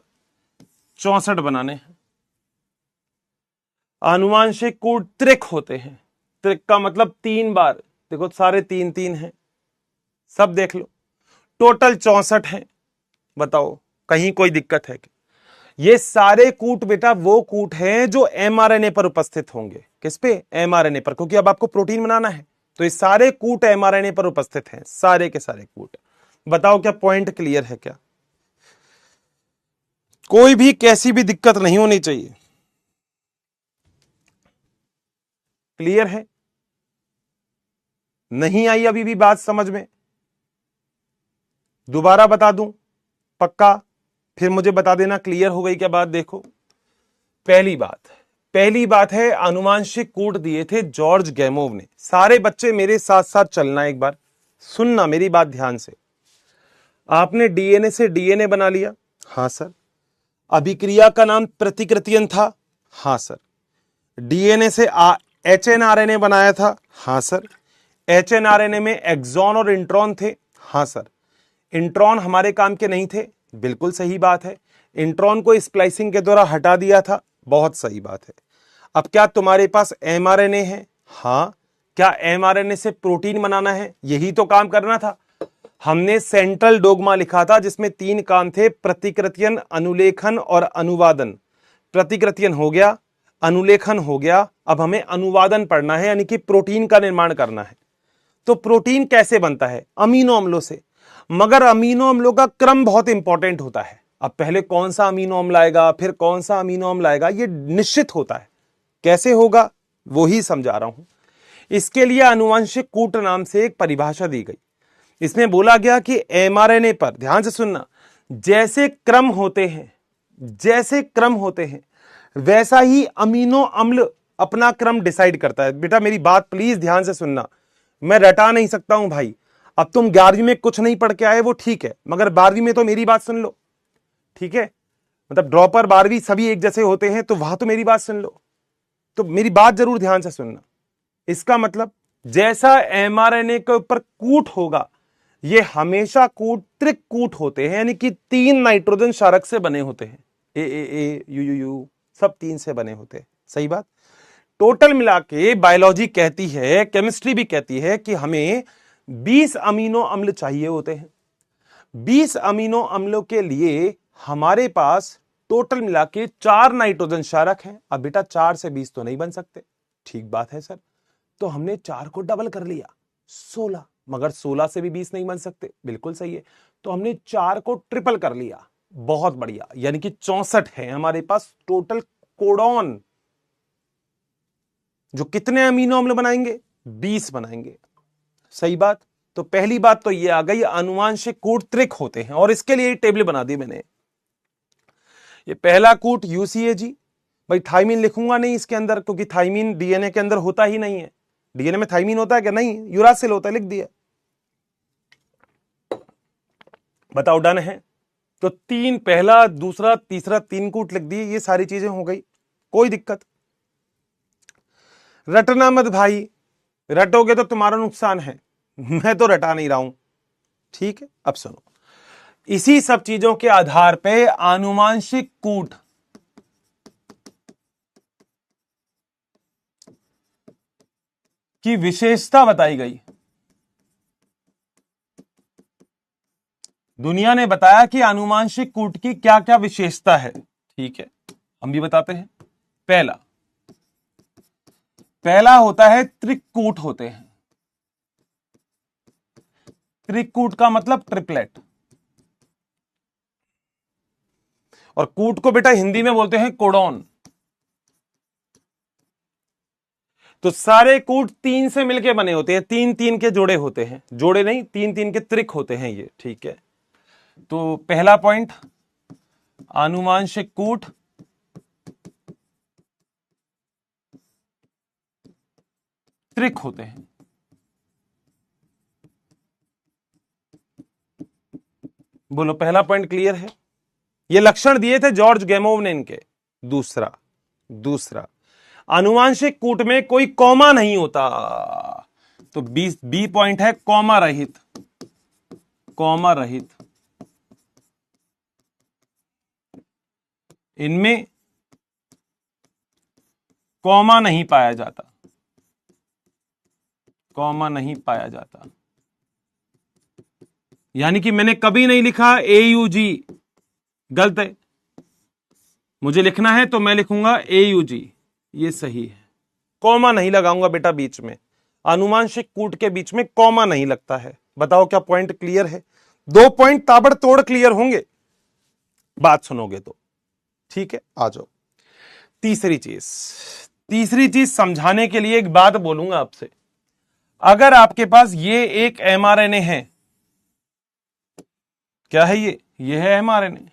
64 बनाने हैं। आनुवांशिक कूट त्रिक होते हैं। त्रिक का मतलब 3 बार। देखो सारे 3 3 हैं, सब देख लो, टोटल 64 है। बताओ कहीं कोई दिक्कत है क्या? ये सारे कूट बेटा वो कूट हैं जो mRNA पर उपस्थित होंगे। किस पे? mRNA पर, क्योंकि अब आपको प्रोटीन बनाना है, तो ये सारे कूट mRNA पर उपस्थित हैं, सारे के सारे कूट। बताओ क्या पॉइंट क्लियर है क्या? कोई भी कैसी भी दिक्कत नहीं होनी चाहिए। क्लियर है? नहीं आई अभी भी बात समझ में? दोबारा बता दूं पक्का, फिर मुझे बता देना क्लियर हो गई क्या बात। देखो, पहली बात है आनुवांशिक कूट दिए थे जॉर्ज गैमोव ने। सारे बच्चे मेरे साथ साथ चलना, एक बार सुनना मेरी बात ध्यान से। आपने डीएनए से डीएनए बना लिया, हां सर। अभिक्रिया का नाम प्रतिकृतियन था, हां सर। डीएनए से एचएनआरएनए बनाया था, हां सर। एचएनआरएनए में एक्सॉन और इंट्रॉन थे, हां सर। इंट्रॉन हमारे काम के नहीं थे, बिल्कुल सही बात है। इंट्रॉन को स्प्लाइसिंग के द्वारा हटा दिया था, बहुत सही बात है। अब क्या तुम्हारे पास एमआरएनए है? हां। क्या एमआरएनए से प्रोटीन बनाना है? यही तो काम करना था। हमने सेंट्रल डोगमा लिखा था जिसमें 3 काम थे, प्रतिकृतियन, अनुलेखन और अनुवादन। प्रतिकृतियन हो गया, अनुलेखन हो गया, अब हमें अनुवादन पढ़ना है, यानी कि प्रोटीन का निर्माण करना है। तो प्रोटीन कैसे बनता है? अमीनो अम्लों से। मगर अमीनो अम्लों का क्रम बहुत इंपॉर्टेंट होता है। अब पहले कौन सा अमीनो अम्ल आएगा, फिर कौन सा अमीनो अम्ल आएगा, यह निश्चित होता है। कैसे होगा वो ही समझा रहा हूं। इसके लिए आनुवंशिक कूट नाम से एक परिभाषा दी गई। इसमें बोला गया कि एमआरएनए पर, ध्यान से सुनना, जैसे क्रम होते हैं वैसा ही अमीनो अम्ल अपना क्रम डिसाइड करता है। बेटा मेरी बात प्लीज ध्यान से सुनना, मैं रटा नहीं सकता हूं भाई। अब तुम 11वीं में कुछ नहीं पढ़ के आए वो ठीक है, मगर 12वीं में तो मेरी बात सुन लो, ठीक है? मतलब ड्रॉपर 12वीं सभी एक जैसे होते हैं, तो वहां तो मेरी बात सुन लो, तो मेरी बात जरूर ध्यान से सुनना। इसका मतलब जैसा एमआरएनए के ऊपर कूट होगा, ये हमेशा कूट त्रिकूट होते हैं, यानी कि 3 नाइट्रोजन क्षारक से बने होते हैं। ए यू यू यू सब 3 से बने होते हैं, सही बात। टोटल मिला के बायोलॉजी कहती है, केमिस्ट्री भी कहती है कि हमें 20 अमीनो अम्ल चाहिए होते हैं। 20 अमीनो अम्लों के लिए हमारे पास टोटल मिला के 4 नाइट्रोजन क्षारक हैं। अब बेटा 4 से 20 तो नहीं बन सकते, ठीक बात है सर। तो हमने 4 को डबल कर लिया, 16। मगर 16 से भी 20 नहीं बन सकते, बिल्कुल सही है। तो हमने 4 को ट्रिपल कर लिया, बहुत बढ़िया, यानी कि 64 है हमारे पास टोटल कोडॉन। जो कितने अमीनो अम्ल बनाएंगे? 20 बनाएंगे, सही बात। तो पहली बात तो ये आ गई, आनुवांशिक कूट त्रिक होते हैं, और इसके लिए टेबल बना दी मैंने। ये पहला कूट यूसीएजी, भाई थाइमीन लिखूंगा नहीं इसके अंदर, क्योंकि थाइमीन डीएनए के अंदर होता ही नहीं है। डीएनए में थाइमीन होता है क्या? नहीं, यूरासिल होता है, लिख दिया। बताओ डन है? तो 3 पहला, दूसरा, तीसरा, 3 कूट लिख दिए, ये सारी चीजें हो गई, कोई दिक्कत। रटना मत भाई, रटोगे तो तुम्हारा नुकसान है, मैं तो रटा नहीं रहा हूं, ठीक है? अब सुनो, इसी सब चीजों के आधार पे आनुवांशिक कूट की विशेषता बताई गई। दुनिया ने बताया कि आनुवांशिक कूट की क्या क्या विशेषता है, ठीक है? हम भी बताते हैं। पहला होता है त्रिकूट होते हैं। त्रिकूट का मतलब ट्रिपलेट, और कूट को बेटा हिंदी में बोलते हैं कोडॉन। तो सारे कूट 3 से मिलके बने होते हैं, 3-3 के जोड़े होते हैं, जोड़े नहीं, 3-3 के त्रिक होते हैं ये, ठीक है? तो पहला पॉइंट, आनुवांशिक कूट त्रिक होते हैं। बोलो पहला पॉइंट क्लियर है? ये लक्षण दिए थे जॉर्ज गैमोव ने इनके। दूसरा आनुवांशिक कूट में कोई कॉमा नहीं होता, तो बी पॉइंट है कॉमा रहित। इनमें कॉमा नहीं पाया जाता, यानी कि मैंने कभी नहीं लिखा AUG, गलत है। मुझे लिखना है तो मैं लिखूंगा AUG, ये सही है। कॉमा नहीं लगाऊंगा बेटा बीच में, आनुवांशिक कूट के बीच में कॉमा नहीं लगता है। बताओ क्या पॉइंट क्लियर है? 2 पॉइंट ताबड़तोड़ क्लियर होंगे, बात सुनोगे तो, ठीक है? आ जाओ तीसरी चीज समझाने के लिए एक बात बोलूंगा आपसे। अगर आपके पास ये एक एमआरएनए है, क्या है ये है एमआरएनए,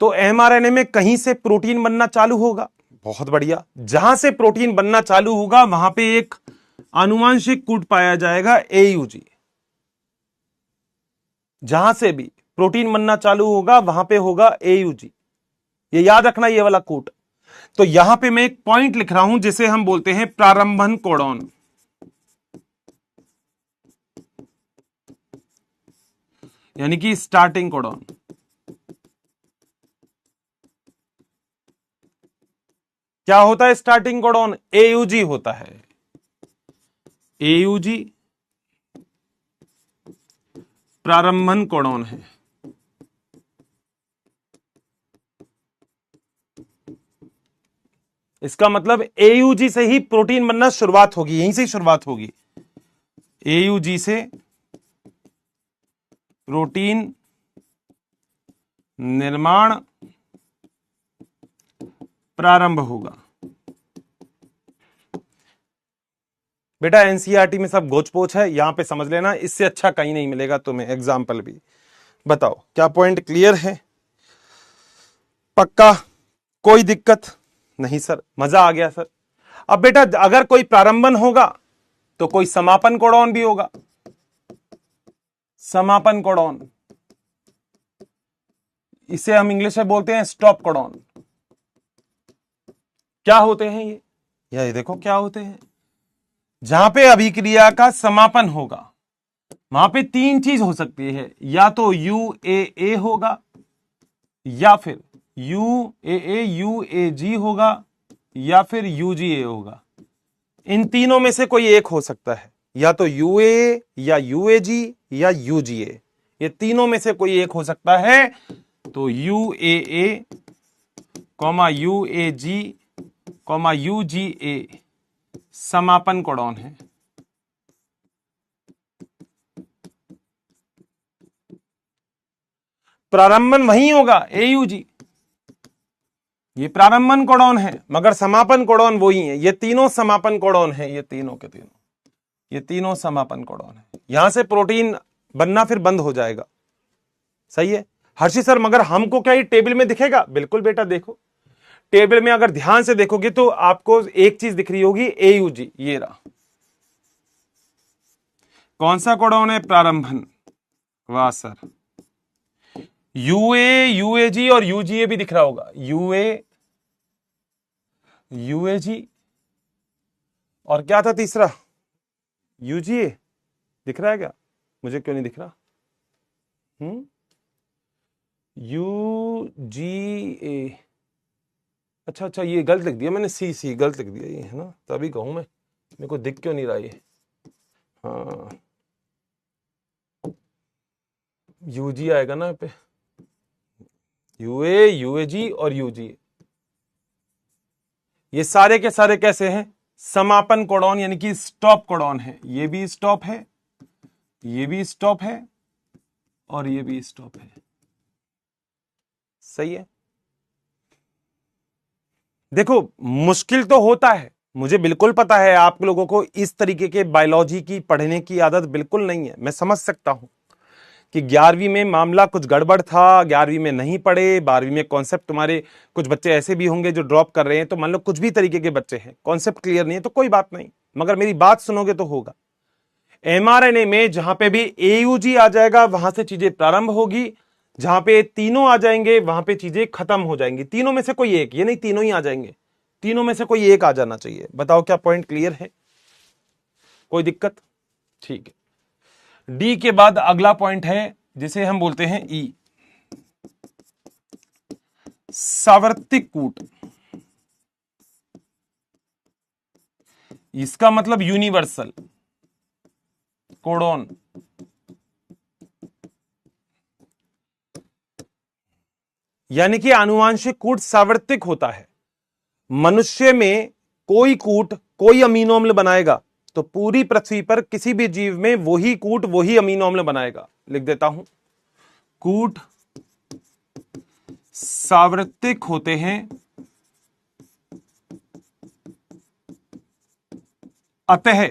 तो एमआरएनए में कहीं से प्रोटीन बनना चालू होगा। बहुत बढ़िया। जहां से प्रोटीन बनना चालू होगा वहां पे एक आनुवंशिक कूट पाया जाएगा एयूजी। जहां से भी प्रोटीन बनना चालू होगा वहां पे होगा एयूजी, ये याद रखना, ये वाला कूट। तो यहां पे मैं एक पॉइंट लिख रहा हूं जिसे हम बोलते हैं प्रारंभन कोडॉन, यानी कि स्टार्टिंग कोडॉन। क्या होता है स्टार्टिंग कोडॉन? एयूजी होता है। एयूजी प्रारंभन कोडॉन है। इसका मतलब एयूजी से ही प्रोटीन बनना शुरुआत होगी, यहीं से शुरुआत होगी। एयूजी से प्रोटीन निर्माण प्रारंभ होगा। बेटा एनसीईआरटी में सब गोच पोच है, यहां पे समझ लेना, इससे अच्छा कहीं नहीं मिलेगा तुम्हें एग्जाम्पल भी। बताओ क्या पॉइंट क्लियर है? पक्का? कोई दिक्कत नहीं सर, मजा आ गया सर। अब बेटा अगर कोई प्रारंभन होगा तो कोई समापन कोडॉन भी होगा। समापन कोडॉन, इसे हम इंग्लिश में बोलते हैं स्टॉप कोडॉन। क्या होते हैं ये देखो क्या होते हैं। जहां पे अभिक्रिया का समापन होगा वहां पे तीन चीज हो सकती है, या तो UAA होगा, या फिर UAA UAG होगा, या फिर UGA होगा। इन तीनों में से कोई एक हो सकता है, या तो UAA या UAG या UGA, ये तीनों में से कोई एक हो सकता है। तो UAA UAG UGA समापन कोडॉन है। प्रारंभन वही होगा एयूजी, ये प्रारंभन कोडॉन है, मगर समापन कोडॉन वही है। ये तीनों समापन कोडॉन है, ये तीनों के तीनों, ये तीनों समापन कोडॉन है। यहां से प्रोटीन बनना फिर बंद हो जाएगा। सही है हर्षी सर, मगर हमको क्या ये टेबल में दिखेगा? बिल्कुल बेटा, देखो टेबल में अगर ध्यान से देखोगे तो आपको एक चीज दिख रही होगी, एयूजी, ये रहा। कौन सा कोडॉन है? प्रारंभन। वाह सर। यूए, यूएजी और यूजीए भी दिख रहा होगा। यूएजी और क्या था तीसरा? यूजीए दिख रहा है क्या? मुझे क्यों नहीं दिख रहा? यूजीए, अच्छा अच्छा, ये गलत लिख दिया मैंने, सी गलत लिख दिया ये, है ना, तभी कहूं मैं, मेरे को दिख क्यों नहीं रहा ये। हाँ यूजी आएगा ना पे, यूए, यूएजी और यूजीए, ये सारे के सारे कैसे हैं? समापन कोडॉन, यानी कि स्टॉप कोडॉन है। ये भी स्टॉप है, ये भी स्टॉप है, और ये भी स्टॉप है। सही है। देखो मुश्किल तो होता है, मुझे बिल्कुल पता है आप लोगों को इस तरीके के बायोलॉजी की पढ़ने की आदत बिल्कुल नहीं है। मैं समझ सकता हूं कि 11वीं में मामला कुछ गड़बड़ था, 11वीं में नहीं पढ़े, 12वीं में कॉन्सेप्ट, तुम्हारे कुछ बच्चे ऐसे भी होंगे जो ड्रॉप कर रहे हैं, तो मान लो कुछ भी तरीके के बच्चे हैं, कॉन्सेप्ट क्लियर नहीं है तो कोई बात नहीं, मगर मेरी बात सुनोगे तो होगा। एमआरएनए में जहां पे भी एयूजी आ जाएगा वहां से चीजें प्रारंभ होगी, जहां पे तीनों आ जाएंगे वहां पे चीजें खत्म हो जाएंगी। तीनों में से कोई एक, ये नहीं तीनों ही आ जाएंगे, तीनों में से कोई एक आ जाना चाहिए। बताओ क्या पॉइंट क्लियर है? कोई दिक्कत? ठीक है। डी के बाद अगला पॉइंट है जिसे हम बोलते हैं ई, सावर्तिक कूट। इसका मतलब यूनिवर्सल कोडॉन। यानी कि आनुवांशिक कूट सावर्तिक होता है। मनुष्य में कोई कूट कोई अमीनो अम्ल बनाएगा तो पूरी पृथ्वी पर किसी भी जीव में वही कूट वही अमीनो अम्ल बनाएगा। लिख देता हूं, कूट सावर्तिक होते हैं अतः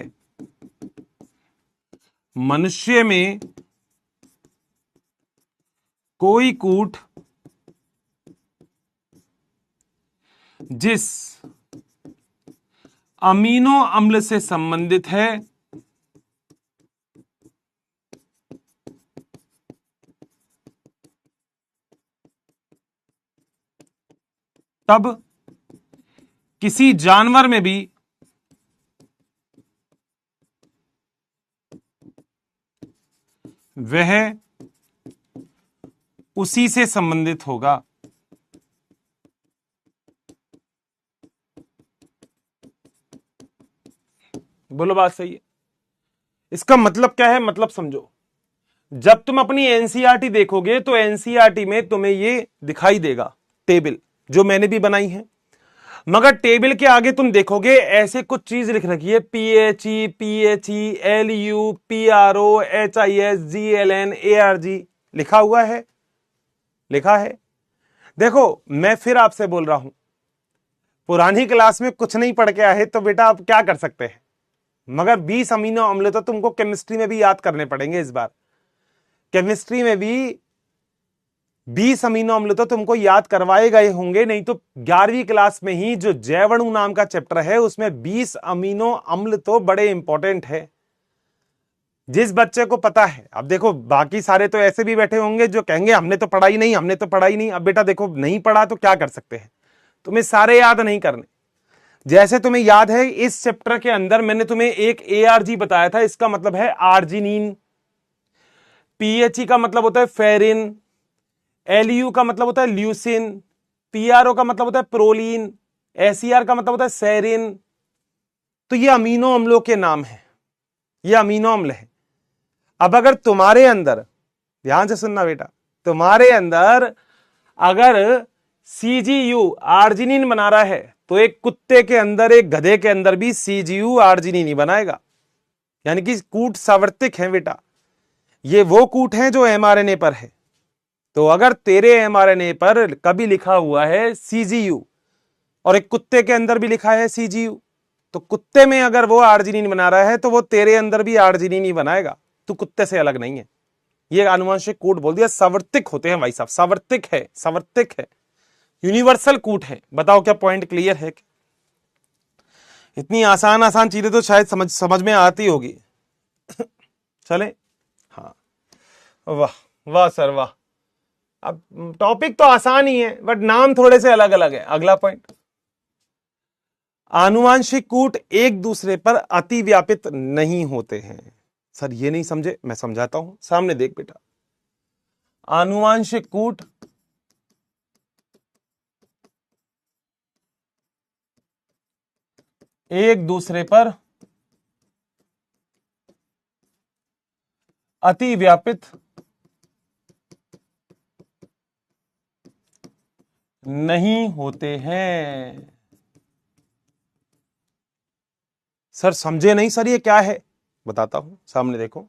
मनुष्य में कोई कूट जिस अमीनो अम्ल से संबंधित है तब किसी जानवर में भी वह उसी से संबंधित होगा। बोलो बात सही है? इसका मतलब क्या है? मतलब समझो, जब तुम अपनी एनसीईआरटी देखोगे तो एनसीईआरटी में तुम्हें ये दिखाई देगा टेबल, जो मैंने भी बनाई है, मगर टेबल के आगे तुम देखोगे ऐसे कुछ चीज लिख रखी है, PHE, PHE, LU, PRO, HIS, GLN, ARG लिखा हुआ है, लिखा है। देखो मैं फिर आपसे बोल रहा हूं, पुरानी क्लास में कुछ नहीं पढ़ के आए तो बेटा आप क्या कर सकते हैं, मगर 20 अमीनो अम्ल तो तुमको केमिस्ट्री में भी याद करने पड़ेंगे। इस बार केमिस्ट्री में भी 20 अमीनो अम्ल तो तुमको याद करवाए गए होंगे, नहीं तो 11वीं क्लास में ही जो जैवाणु नाम का चैप्टर है उसमें 20 अमीनो अम्ल तो बड़े इंपॉर्टेंट है। जिस बच्चे को पता है, अब देखो बाकी सारे तो ऐसे भी बैठे होंगे जो कहेंगे हमने तो पढ़ा ही नहीं, हमने तो पढ़ा ही नहीं। अब बेटा देखो, नहीं पढ़ा तो क्या कर सकते हैं, तुम्हें सारे याद नहीं करने। जैसे तुम्हें याद है इस चैप्टर के अंदर मैंने तुम्हें एक ARG बताया था, इसका मतलब है आर्जिनिन। PHE का मतलब होता है फेरिन, LU का मतलब होता है ल्यूसिन, PRO का मतलब होता है प्रोलीन, SER का मतलब होता है सेरिन। तो ये अमीनो अम्लों के नाम है, ये अमीनो अम्ल है। अब अगर तुम्हारे अंदर, ध्यान से सुनना बेटा, तुम्हारे अंदर अगर CGU आर्जिनिन बना रहा है तो एक कुत्ते के अंदर, एक गधे के अंदर भी CGU आर्जिनिन ही बनाएगा। यानी कि कूट सावर्तिक है बेटा, ये वो कूट है जो mRNA पर है। तो अगर तेरे mRNA पर कभी लिखा हुआ है CGU और एक कुत्ते के अंदर भी लिखा है CGU, तो कुत्ते में अगर वो आर्जिनिन बना रहा है तो वो तेरे अंदर भी आर्जिनिन ही बनाएगा, तू कुत्ते से अलग नहीं है। ये आनुवंशिक कूट बोल दिया, सावर्तिक होते हैं भाई साहब, सावर्तिक है, सावर्तिक है, यूनिवर्सल कूट है। बताओ क्या पॉइंट क्लियर है? इतनी आसान आसान चीजें तो शायद समझ में आती होगी। चले, हाँ, वाह वाह सर वाह। अब टॉपिक तो आसान ही है बट नाम थोड़े से अलग अलग है। अगला पॉइंट, आनुवांशिक कूट एक दूसरे पर अति व्यापित नहीं होते हैं। सर ये नहीं समझे, मैं समझाता हूं, सामने देख बेटा। आनुवांशिक कूट एक दूसरे पर अति व्यापित नहीं होते हैं। सर समझे नहीं सर, ये क्या है? बताता हूं, सामने देखो।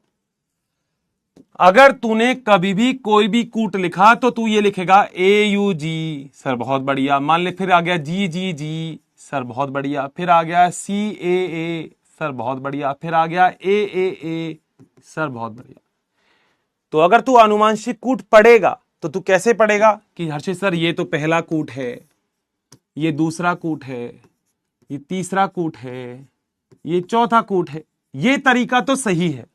अगर तूने कभी भी कोई भी कूट लिखा तो तू ये लिखेगा AUG, सर बहुत बढ़िया। मान ले फिर आ गया GGG, सर बहुत बढ़िया। फिर आ गया CAA, सर बहुत बढ़िया। फिर आ गया AAA, सर बहुत बढ़िया। तो अगर तू आनुवांशिक कूट पढ़ेगा तो तू कैसे पढ़ेगा कि हर्षित सर ये तो पहला कूट है, ये दूसरा कूट है, ये तीसरा कूट है, ये चौथा कूट है। ये तरीका तो सही है,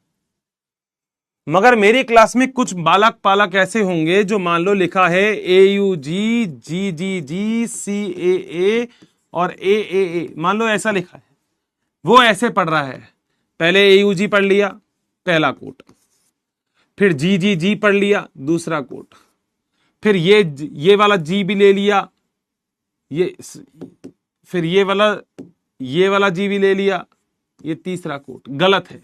मगर मेरी क्लास में कुछ बालक पालक ऐसे होंगे जो मान लो लिखा है AUG, GGG, CAA और AAA, मान लो ऐसा लिखा है, वो ऐसे पढ़ रहा है। पहले AUG पढ़ लिया, पहला कूट, फिर GGG पढ़ लिया, दूसरा कूट, फिर ये वाला G भी ले लिया, फिर ये वाला G भी ले लिया, ये तीसरा कूट। गलत है।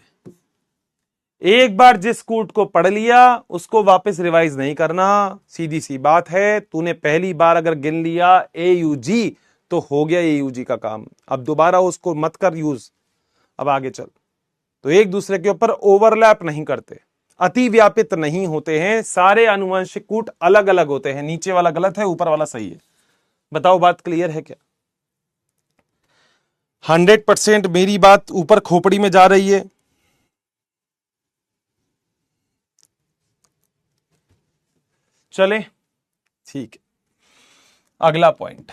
एक बार जिस कूट को पढ़ लिया उसको वापस रिवाइज नहीं करना, सीधी सी बात है। तूने पहली बार अगर गिन लिया AUG तो हो गया AUG का काम, अब दोबारा उसको मत कर यूज। अब आगे चल। तो एक दूसरे के ऊपर ओवरलैप नहीं करते, अति व्यापित नहीं होते हैं। सारे आनुवंशिक कूट अलग अलग होते हैं। नीचे वाला गलत है, ऊपर वाला सही है। बताओ बात क्लियर है क्या? 100% मेरी बात ऊपर खोपड़ी में जा रही है। चले ठीक है, अगला पॉइंट।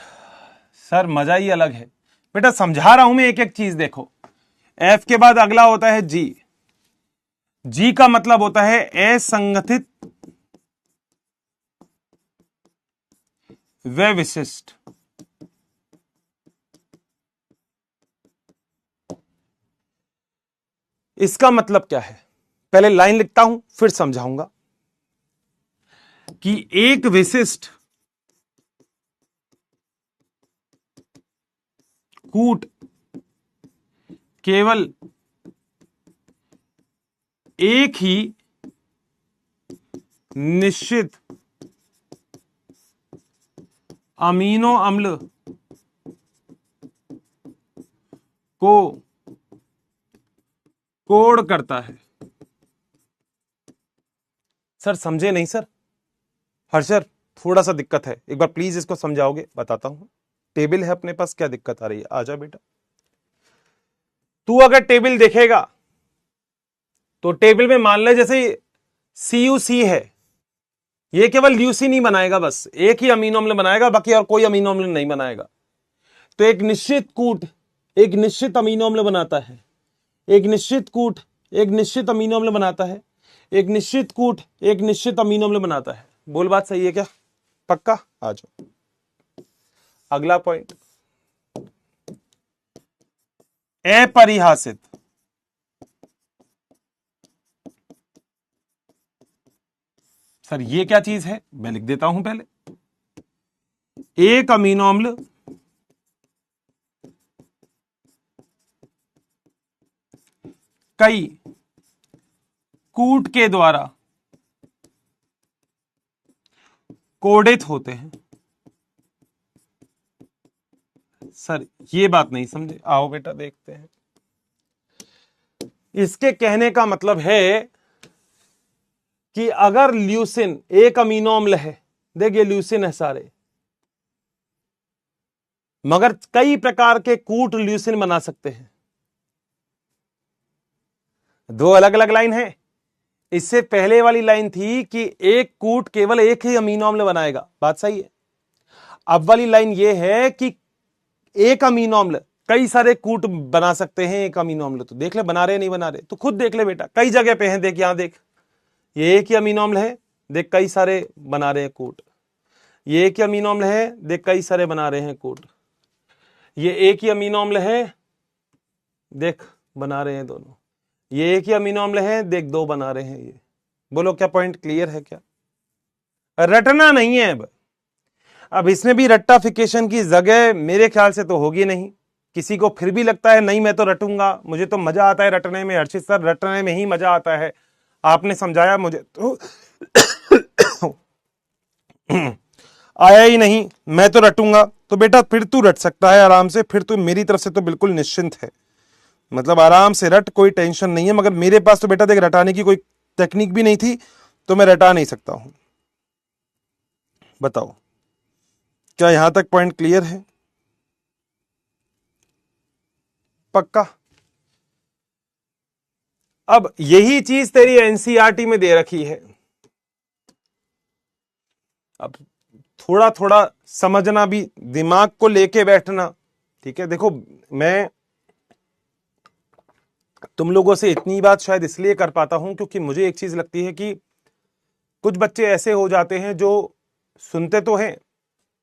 सर मजा ही अलग है बेटा, समझा रहा हूं मैं एक एक चीज। देखो एफ के बाद अगला होता है जी। जी का मतलब होता है असंगठित व विशिष्ट। इसका मतलब क्या है, पहले लाइन लिखता हूं फिर समझाऊंगा कि एक विशिष्ट कूट केवल एक ही निश्चित अमीनो अम्ल को कोड करता है। सर समझे नहीं सर? हर्षर थोड़ा सा दिक्कत है, एक बार प्लीज इसको समझाओगे? बताता हूं, टेबल है अपने पास, क्या दिक्कत आ रही है? आजा बेटा, तू अगर टेबल देखेगा तो टेबल में मान ले जैसे CuC है, ये केवल ल्यूसीन ही बनाएगा, बस एक ही अमीनो अम्ल बनाएगा, बाकी और कोई अमीनो अम्ल नहीं बनाएगा। तो एक निश्चित कूट एक निश्चित अमीनो अम्ल बनाता है, एक निश्चित कूट एक निश्चित अमीनो अम्ल बनाता है, एक निश्चित कूट एक निश्चित अमीनो अम्ल बनाता है। बोल बात सही है क्या? पक्का? आ जाओ अगला पॉइंट, अपरिहासित। सर ये क्या चीज है? मैं लिख देता हूं पहले। एक अमीनो अम्ल कई कूट के द्वारा कोडित होते हैं। सर ये बात नहीं समझे, आओ बेटा देखते हैं। इसके कहने का मतलब है कि अगर ल्यूसिन एक अमीनो अम्ल है, देखिए ल्यूसिन है सारे, मगर कई प्रकार के कूट ल्यूसिन बना सकते हैं। दो अलग अलग लाइन है। इससे पहले वाली लाइन थी कि एक कूट केवल एक ही अमीनो अम्ल बनाएगा, बात सही है। अब वाली लाइन यह है कि एक अमीनो अम्ल कई सारे कूट बना सकते हैं। एक अमीनो अम्ल तो देख ले बना रहे नहीं बना रहे, तो खुद देख ले बेटा, कई जगह पे हैं, देख यहां देख, ये एक ही अमीनो अम्ल है, देख कई सारे बना रहे हैं कूट। ये एक ही अमीनो अम्ल है, देख कई सारे बना रहे हैं कूट। ये एक ही अमीनो अम्ल है, देख बना रहे हैं दोनों। ये एक ही अमीनो अम्ल है, देख दो बना रहे हैं ये। बोलो क्या पॉइंट क्लियर है क्या? रटना नहीं है। अब इसमें भी रट्टाफिकेशन की जगह मेरे ख्याल से तो होगी नहीं। किसी को फिर भी लगता है नहीं मैं तो रटूंगा, मुझे तो मजा आता है रटने में। हर्षित सर रटने में ही मजा आता है, आपने समझाया मुझे तो आया ही नहीं, मैं तो रटूंगा। तो बेटा फिर तू रट सकता है आराम से, फिर तू मेरी तरफ से तो बिल्कुल निश्चिंत है, मतलब आराम से रट, कोई टेंशन नहीं है। मगर मेरे पास तो बेटा देख रटाने की कोई टेक्निक भी नहीं थी, तो मैं रटा नहीं सकता हूं। बताओ क्या यहां तक पॉइंट क्लियर है? पक्का? अब यही चीज तेरी एनसीईआरटी में दे रखी है, अब थोड़ा थोड़ा समझना भी, दिमाग को लेके बैठना, ठीक है? देखो मैं तुम लोगों से इतनी बात शायद इसलिए कर पाता हूं क्योंकि मुझे एक चीज लगती है कि कुछ बच्चे ऐसे हो जाते हैं जो सुनते तो हैं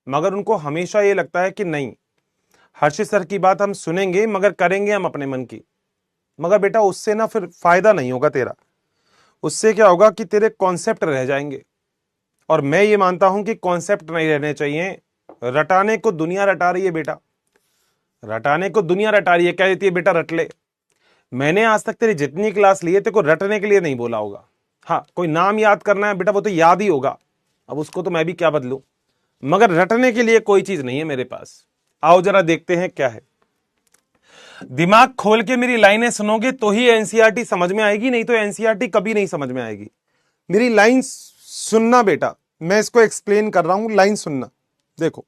मगर उनको हमेशा ये लगता है कि नहीं, हर्षित सर की बात हम सुनेंगे मगर करेंगे हम अपने मन की। मगर बेटा उससे ना फिर फायदा नहीं होगा तेरा, उससे क्या होगा कि तेरे कॉन्सेप्ट रह जाएंगे। और मैं ये मानता हूं कि कॉन्सेप्ट नहीं रहने चाहिए। रटाने को दुनिया रटा रही है बेटा, रटाने को दुनिया रटा रही है, क्या देती है बेटा रट ले। मैंने आज तक तेरी जितनी क्लास ली है तेरे को रटने के लिए नहीं बोला होगा। हाँ कोई नाम याद करना है बेटा वो तो याद ही होगा, अब उसको तो मैं भी क्या बदलूं, मगर रटने के लिए कोई चीज नहीं है मेरे पास। आओ जरा देखते हैं क्या है। दिमाग खोल के मेरी लाइनें सुनोगे तो ही एनसीईआरटी समझ में आएगी, नहीं तो एनसीईआरटी कभी नहीं समझ में आएगी। मेरी लाइन सुनना बेटा, मैं इसको एक्सप्लेन कर रहा हूं, लाइन सुनना। देखो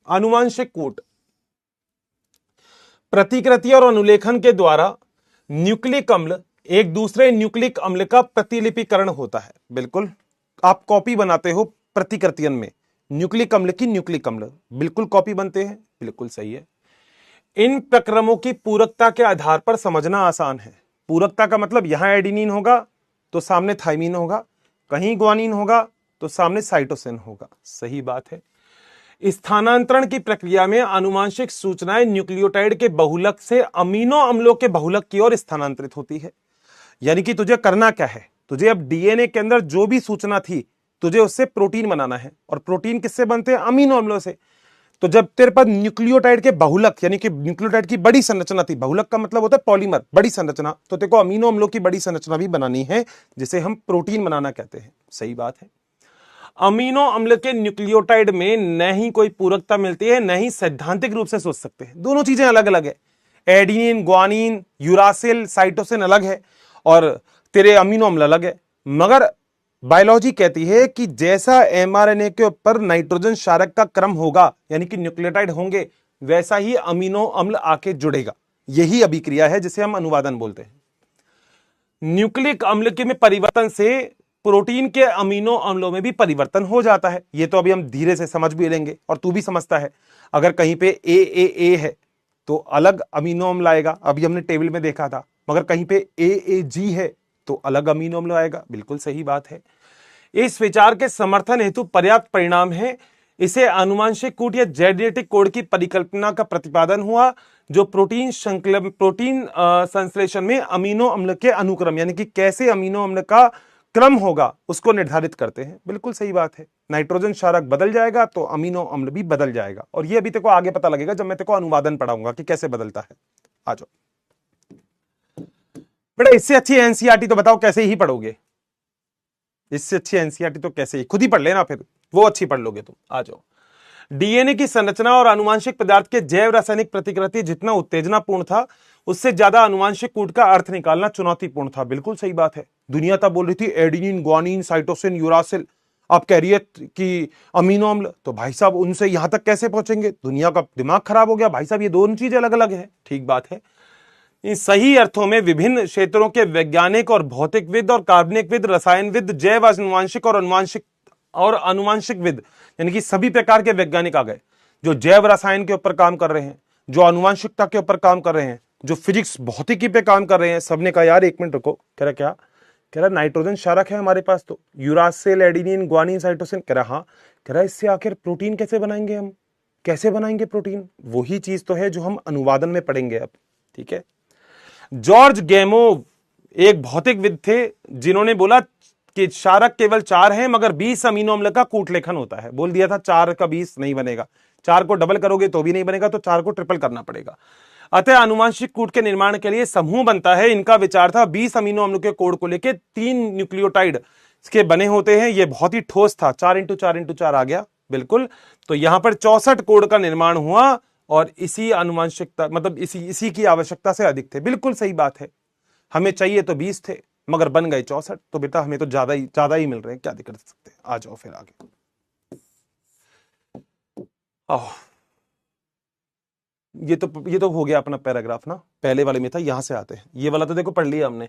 आनुवांशिक कूट, प्रतिकृति और अनुलेखन के द्वारा न्यूक्लिक अम्ल एक दूसरे न्यूक्लिक अम्ल का प्रतिलिपिकरण होता है। बिल्कुल, आप कॉपी बनाते हो प्रतिकृतियन में, न्यूक्लिक अम्ल की न्यूक्लिक अम्ल, बिल्कुल कॉपी बनते हैं, बिल्कुल सही है। इन प्रक्रमों की पूरकता के आधार पर समझना आसान है। पूरकता का मतलब यहां एडिनिन होगा तो सामने थाइमिन होगा, कहीं ग्वानिन होगा तो सामने साइटोसिन होगा। सही बात है। स्थानांतरण की प्रक्रिया में आनुवांशिक सूचनाएं न्यूक्लियोटाइड के बहुलक से अमीनो अम्लों के बहुलक की ओर स्थानांतरित होती है। यानी कि तुझे करना क्या है, तुझे अब डीएनए के अंदर जो भी सूचना थी तुझे उससे प्रोटीन बनाना है, और प्रोटीन किससे बनते हैं? अमीनो अम्लों से। तो जब तेरे पास न्यूक्लियोटाइड के बहुलक यानी कि न्यूक्लियोटाइड की बड़ी संरचना थी, बहुलक का मतलब होता है पॉलीमर, बड़ी संरचना, तो तेरे को अमीनो अम्लों की बड़ी संरचना भी बनानी है जिसे हम प्रोटीन बनाना कहते हैं। सही बात है। अमीनो अम्ल के न्यूक्लियोटाइड में न ही कोई पूरकता मिलती है, न ही सैद्धांतिक रूप से सोच सकते हैं। दोनों चीजें अलग अलग है। एडिनिन, ग्वानिन, यूरासिल, साइटोसिन अलग है और तेरे अमीनो अम्ल अलग है। मगर बायोलॉजी कहती है कि जैसा एमआरएनए के ऊपर नाइट्रोजन क्षारक का क्रम होगा, यानी कि न्यूक्लियोटाइड होंगे, वैसा ही अमीनो अम्ल आके जुड़ेगा। यही अभिक्रिया है जिसे हम अनुवादन बोलते हैं। न्यूक्लिक अम्ल के में परिवर्तन से प्रोटीन के अमीनो अम्लों में भी परिवर्तन हो जाता है। ये तो अभी हम धीरे से समझ भी लेंगे और तू भी समझता है। अगर कहीं पे ए है तो अलग अमीनो अम्ल आएगा, अभी हमने टेबल में देखा था। मगर कहीं पे AAG है तो अलग अमीनो अम्ल आएगा। बिल्कुल सही बात है। इस विचार के समर्थन हेतु पर्याप्त परिणाम है। इसे आनुवांशिक कूट या जेनेटिक कोड की परिकल्पना का प्रतिपादन हुआ, जो प्रोटीन संश्लेषण में अमीनो अम्ल के अनुक्रम यानी कि कैसे अमीनो अम्ल का क्रम होगा उसको निर्धारित करते हैं। बिल्कुल सही बात है। नाइट्रोजन क्षारक बदल जाएगा तो अमीनो अम्ल भी बदल जाएगा, और ये अभी तेको आगे पता लगेगा जब मैं तेको अनुवादन पढ़ाऊंगा कि कैसे बदलता है। आ जाओ बेटा, इससे अच्छी एनसीईआरटी तो बताओ कैसे ही पढ़ोगे? इससे अच्छी एनसीईआरटी तो कैसे ही, खुद ही पढ़ लेना, फिर वो अच्छी पढ़ लोगे तुम। आ जाओ। डीएनए की संरचना और आनुवांशिक पदार्थ के जैव रासायनिक प्रतिकृति जितना उत्तेजनापूर्ण था, उससे ज्यादा आनुवांशिक कूट का अर्थ निकालना चुनौतीपूर्ण था। बिल्कुल सही बात है। दुनिया तब बोल रही थी एडिनिन, ग्वानिन, साइटोसिन, यूरासिल, आप कह रही है कि अमीनो अम्ल, तो भाई साहब उनसे यहां तक कैसे पहुंचेंगे? दुनिया का दिमाग खराब हो गया भाई साहब, ये दोनों चीजें अलग अलग है। ठीक बात है। इन सही अर्थों में विभिन्न क्षेत्रों के वैज्ञानिक और भौतिकविद और कार्बनिकविद, रसायनविद, जैव अनुवांशिक और अनुवांशिकविद यानी कि सभी प्रकार के वैज्ञानिक आ गए, जो जैव रसायन के ऊपर काम कर रहे हैं, जो अनुवांशिकता के ऊपर काम कर रहे हैं, जो फिजिक्स भौतिकी पे काम कर रहे हैं। सबने कहा यार एक मिनट रुको। कह रहा क्या? कह रहा नाइट्रोजन क्षारक है हमारे पास, तो यूरासिल, एडिनिन, ग्वानिन, साइटोसिन। कह रहा हाँ। कह रहा इससे आखिर प्रोटीन कैसे बनाएंगे हम? कैसे बनाएंगे प्रोटीन? वही चीज तो है जो हम अनुवादन में पढ़ेंगे अब। ठीक है। जॉर्ज गैमोव एक भौतिकविद थे जिन्होंने बोला कि क्षारक केवल 4 हैं, मगर 20 अमीनो अम्ल का कूट लेखन होता है। बोल दिया था 4 का 20 नहीं बनेगा, 4 को डबल करोगे तो भी नहीं बनेगा, तो 4 को ट्रिपल करना पड़ेगा। अतः आनुवांशिक कूट के निर्माण के लिए समूह बनता है। इनका विचार था 20 अमीनो अम्ल के कोड को लेकर 3 न्यूक्लियोटाइड के बने होते हैं। यह बहुत ही ठोस था, 4x4x4 आ गया। बिल्कुल। तो यहां पर 64 कोड का निर्माण हुआ, और इसी आनुवांशिकता मतलब इसी की आवश्यकता से अधिक थे। बिल्कुल सही बात है। हमें चाहिए तो 20 थे, मगर बन गए 64। तो बेटा हमें तो ज्यादा ही मिल रहे हैं, क्या दिक्कत सकते हैं? आ जाओ फिर आगे। ये तो हो गया अपना पैराग्राफ ना, पहले वाले में था। यहां से आते हैं, ये वाला तो देखो पढ़ लिया हमने,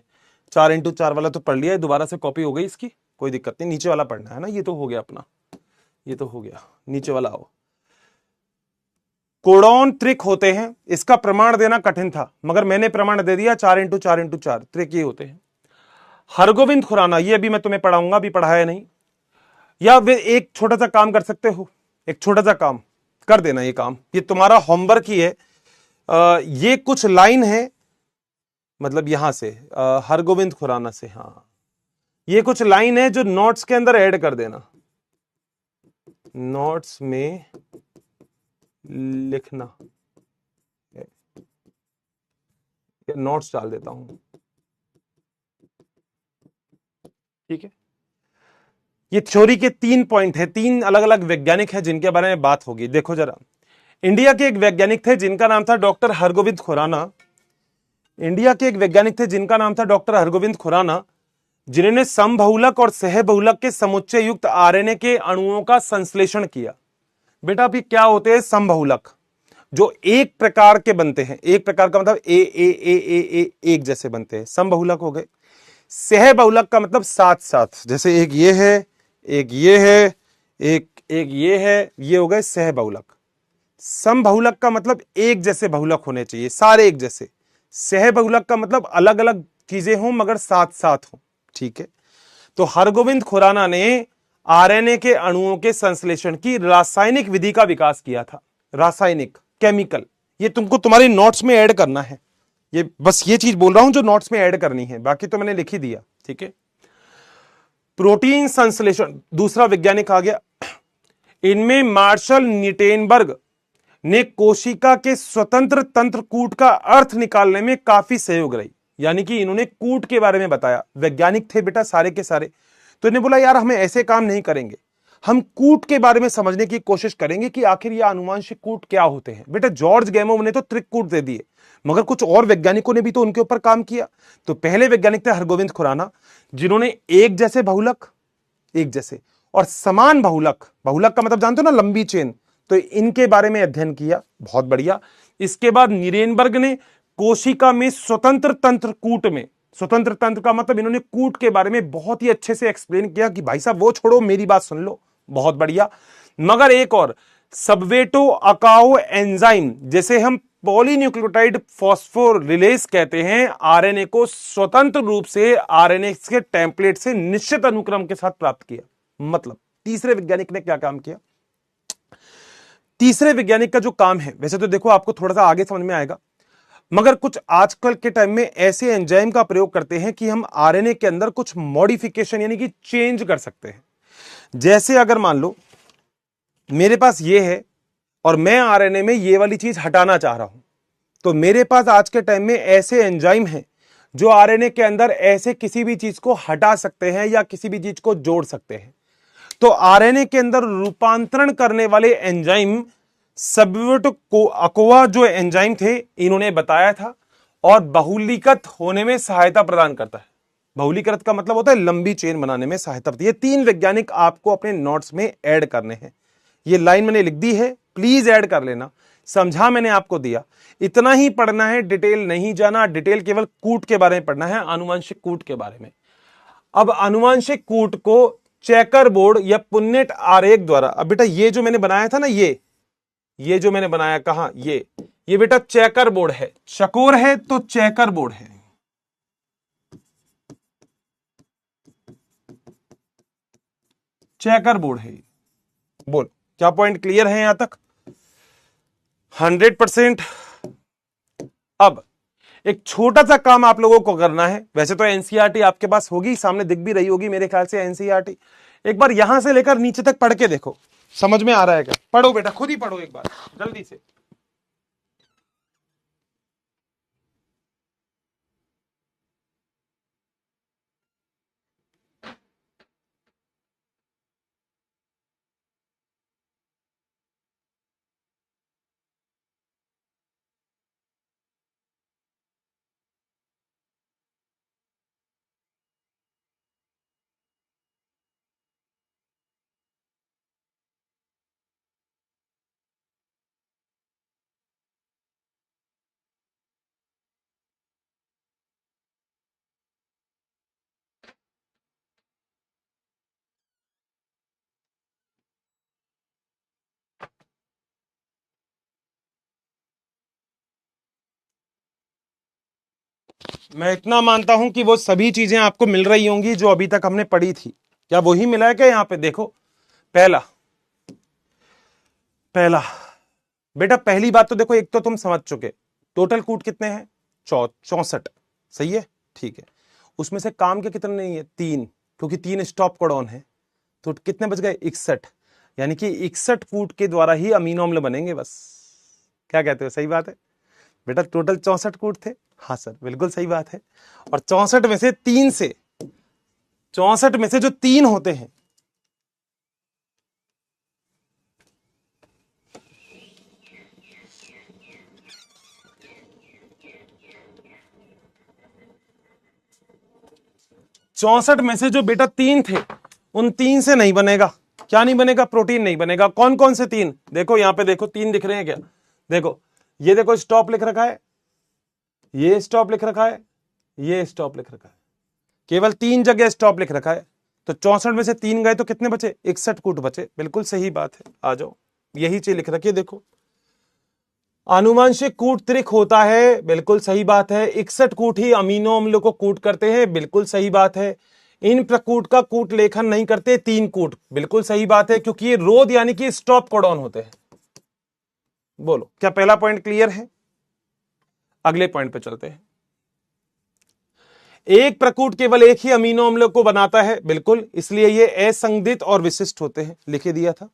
4x4 वाला तो पढ़ लिया है, दोबारा से कॉपी हो गई इसकी, कोई दिक्कत नहीं। नीचे वाला पढ़ना है ना, ये तो हो गया अपना, ये तो हो गया। नीचे वाला आओ। कोडॉन त्रिक होते हैं, इसका प्रमाण देना कठिन था, मगर मैंने प्रमाण दे दिया। 4x4x4 त्रिक ये होते हैं। हरगोविंद खुराना, ये अभी मैं तुम्हें पढ़ाऊंगा, अभी पढ़ाया नहीं। या वे एक छोटा सा काम कर सकते हो, एक छोटा सा काम कर देना। ये काम ये तुम्हारा होमवर्क ही है। ये कुछ लाइन है, मतलब यहां से हरगोविंद खुराना से, हाँ ये कुछ लाइन है जो नोट्स के अंदर ऐड कर देना। नोट्स में लिखना, नोट्स डाल देता हूं। ठीक है। ये थ्योरी के 3 पॉइंट है, 3 अलग अलग वैज्ञानिक हैं जिनके बारे में बात होगी। देखो जरा, इंडिया के एक वैज्ञानिक थे जिनका नाम था डॉक्टर हरगोविंद खुराना। इंडिया के एक वैज्ञानिक थे जिनका नाम था डॉक्टर हरगोविंद खुराना, जिन्होंने समबहुलक और सहबहुलक के समुच्चय युक्त आरएनए के अणुओं का संश्लेषण किया। बेटा अभी क्या होते हैं समबहुलक? जो एक प्रकार के बनते हैं, एक प्रकार का मतलब ए एक जैसे बनते हैं, समबहुलक हो गए। सहबहुलक का मतलब साथ साथ, जैसे एक ये है, एक ये है, एक ये है, ये हो गए सहबहुलक। समबहुलक का मतलब एक जैसे बहुलक होने चाहिए, सारे एक जैसे। सहबहुलक का मतलब अलग अलग चीजें हों मगर साथ साथ हों, ठीक है। तो हरगोविंद खुराना ने आरएनए के अणुओं के संश्लेषण की रासायनिक विधि का विकास किया था। रासायनिक, केमिकल, ये तुमको तुम्हारी नोट्स में ऐड करना है। ये बस ये चीज बोल रहा हूं जो नोट्स में ऐड करनी है, बाकी तो मैंने लिख ही दिया, ठीक है। प्रोटीन संश्लेषण, दूसरा वैज्ञानिक आ गया। इनमें मार्शल न्यूटेनबर्ग ने कोशिका के स्वतंत्र तंत्र कूट का अर्थ निकालने में काफी सहयोग रही। यानी कि इन्होंने कूट के बारे में बताया। वैज्ञानिक थे बेटा सारे के सारे, तो इन्हें बोला यार हमें ऐसे काम नहीं करेंगे, हम कूट के बारे में समझने की कोशिश करेंगे कि आखिर ये आनुवंशिक कूट क्या होते हैं। बेटा जॉर्ज गैमोव ने तो त्रिकूट दे दिए, मगर कुछ और वैज्ञानिकों ने भी तो उनके ऊपर काम किया। तो पहले वैज्ञानिक थे हरगोविंद खुराना, जिन्होंने एक जैसे बहुलक, एक जैसे और समान बहुलक, बहुलक का मतलब जानते हो ना, लंबी चेन, तो इनके बारे में अध्ययन किया। बहुत बढ़िया। इसके बाद न्यूरेनबर्ग ने कोशिका में स्वतंत्र तंत्र कूट में, स्वतंत्र तंत्र का मतलब इन्होंने कूट के बारे में बहुत ही अच्छे से एक्सप्लेन किया कि भाई साहब वो छोड़ो, मेरी बात सुन लो। बहुत बढ़िया। मगर एक और सबवेटो अकाओ एंजाइम, जैसे हम पॉलीन्यूक्लियोटाइड फॉस्फोरिलेज कहते हैं, आरएनए को स्वतंत्र रूप से आरएनए के टेम्पलेट से निश्चित अनुक्रम के साथ प्राप्त किया। मतलब तीसरे वैज्ञानिक ने क्या काम किया? तीसरे वैज्ञानिक का जो काम है, वैसे तो देखो आपको थोड़ा सा आगे समझ में आएगा, मगर कुछ आजकल के टाइम में ऐसे एंजाइम का प्रयोग करते हैं कि हम आरएनए के अंदर कुछ मॉडिफिकेशन यानी कि चेंज कर सकते हैं। जैसे अगर मान लो मेरे पास ये है और मैं आरएनए में ये वाली चीज हटाना चाह रहा हूं, तो मेरे पास आज के टाइम में ऐसे एंजाइम हैं जो आरएनए के अंदर ऐसे किसी भी चीज को हटा सकते हैं या किसी भी चीज को जोड़ सकते हैं। तो आरएनए के अंदर रूपांतरण करने वाले एंजाइम सबवेटो अकोवा जो एंजाइम थे, इन्होंने बताया था, और बहुलीकृत होने में सहायता प्रदान करता है। बहुलीकृत का मतलब होता है लंबी चेन बनाने में सहायता करती है। ये तीन वैज्ञानिक आपको अपने नोट्स में ऐड करने हैं। ये लाइन मैंने लिख दी है, प्लीज ऐड कर लेना। समझा मैंने आपको दिया, इतना ही पढ़ना है, डिटेल नहीं जाना। डिटेल केवल कूट के बारे में पढ़ना है, आनुवंशिक कूट के बारे में। अब आनुवंशिक कूट को चेकर बोर्ड या पुन्नेट आरेख द्वारा, अब बेटा ये जो मैंने बनाया था ना, ये जो मैंने बनाया, कहां, ये बेटा चेकर बोर्ड है। चकोर है तो चेकर बोर्ड है। चेकर बोर्ड है। बोल क्या पॉइंट क्लियर है यहां तक? 100%। अब एक छोटा सा काम आप लोगों को करना है। वैसे तो एनसीईआरटी आपके पास होगी, सामने दिख भी रही होगी मेरे ख्याल से एनसीईआरटी। एक बार यहां से लेकर नीचे तक पढ़ के देखो, समझ में आ रहा है क्या? पढ़ो बेटा, खुद ही पढ़ो एक बार जल्दी से। मैं इतना मानता हूं कि वो सभी चीजें आपको मिल रही होंगी जो अभी तक हमने पढ़ी थी। क्या वही मिला है क्या? यहां पे देखो, पहला पहला बेटा, पहली बात तो देखो, एक तो तुम समझ चुके, टोटल कूट कितने हैं? 64। सही है, ठीक है। उसमें से काम के कितने नहीं है? 3, क्योंकि 3 स्टॉप कोडॉन है। तो कितने बच गए? 61। यानी कि 61 कूट के द्वारा ही अमीनो अम्ल बनेंगे बस। क्या कहते हो? सही बात है बेटा, टोटल 64 कूट थे। हाँ सर, बिल्कुल सही बात है। और 64 में से 3 से, 64 में से जो 3 होते हैं, चौसठ में से जो बेटा 3 थे, उन 3 से नहीं बनेगा। क्या नहीं बनेगा? प्रोटीन नहीं बनेगा। कौन कौन से 3? देखो यहां पे देखो, 3 दिख रहे हैं क्या? देखो ये देखो स्टॉप लिख रखा है, ये स्टॉप लिख रखा है, ये स्टॉप लिख रखा है, केवल 3 जगह स्टॉप लिख रखा है। तो 64 में से 3 गए तो कितने बचे? 61 कूट बचे। बिल्कुल सही बात है, आ जाओ, यही चीज लिख रखी है देखो। आनुवंशिक कूट त्रिक होता है, बिल्कुल सही बात है। 61 कूट ही अमीनो अम्लों को कूट करते हैं, बिल्कुल सही बात है। इन प्रकूट का कूट लेखन नहीं करते 3 कूट, बिल्कुल सही बात है, क्योंकि ये रोध यानी कि स्टॉप कोडॉन होते हैं। बोलो क्या पहला पॉइंट क्लियर है? अगले पॉइंट पे चलते हैं। एक प्रकूट केवल एक ही अमीनो अम्ल को बनाता है, बिल्कुल, इसलिए ये असंदिग्ध और विशिष्ट होते हैं, लिखे दिया था।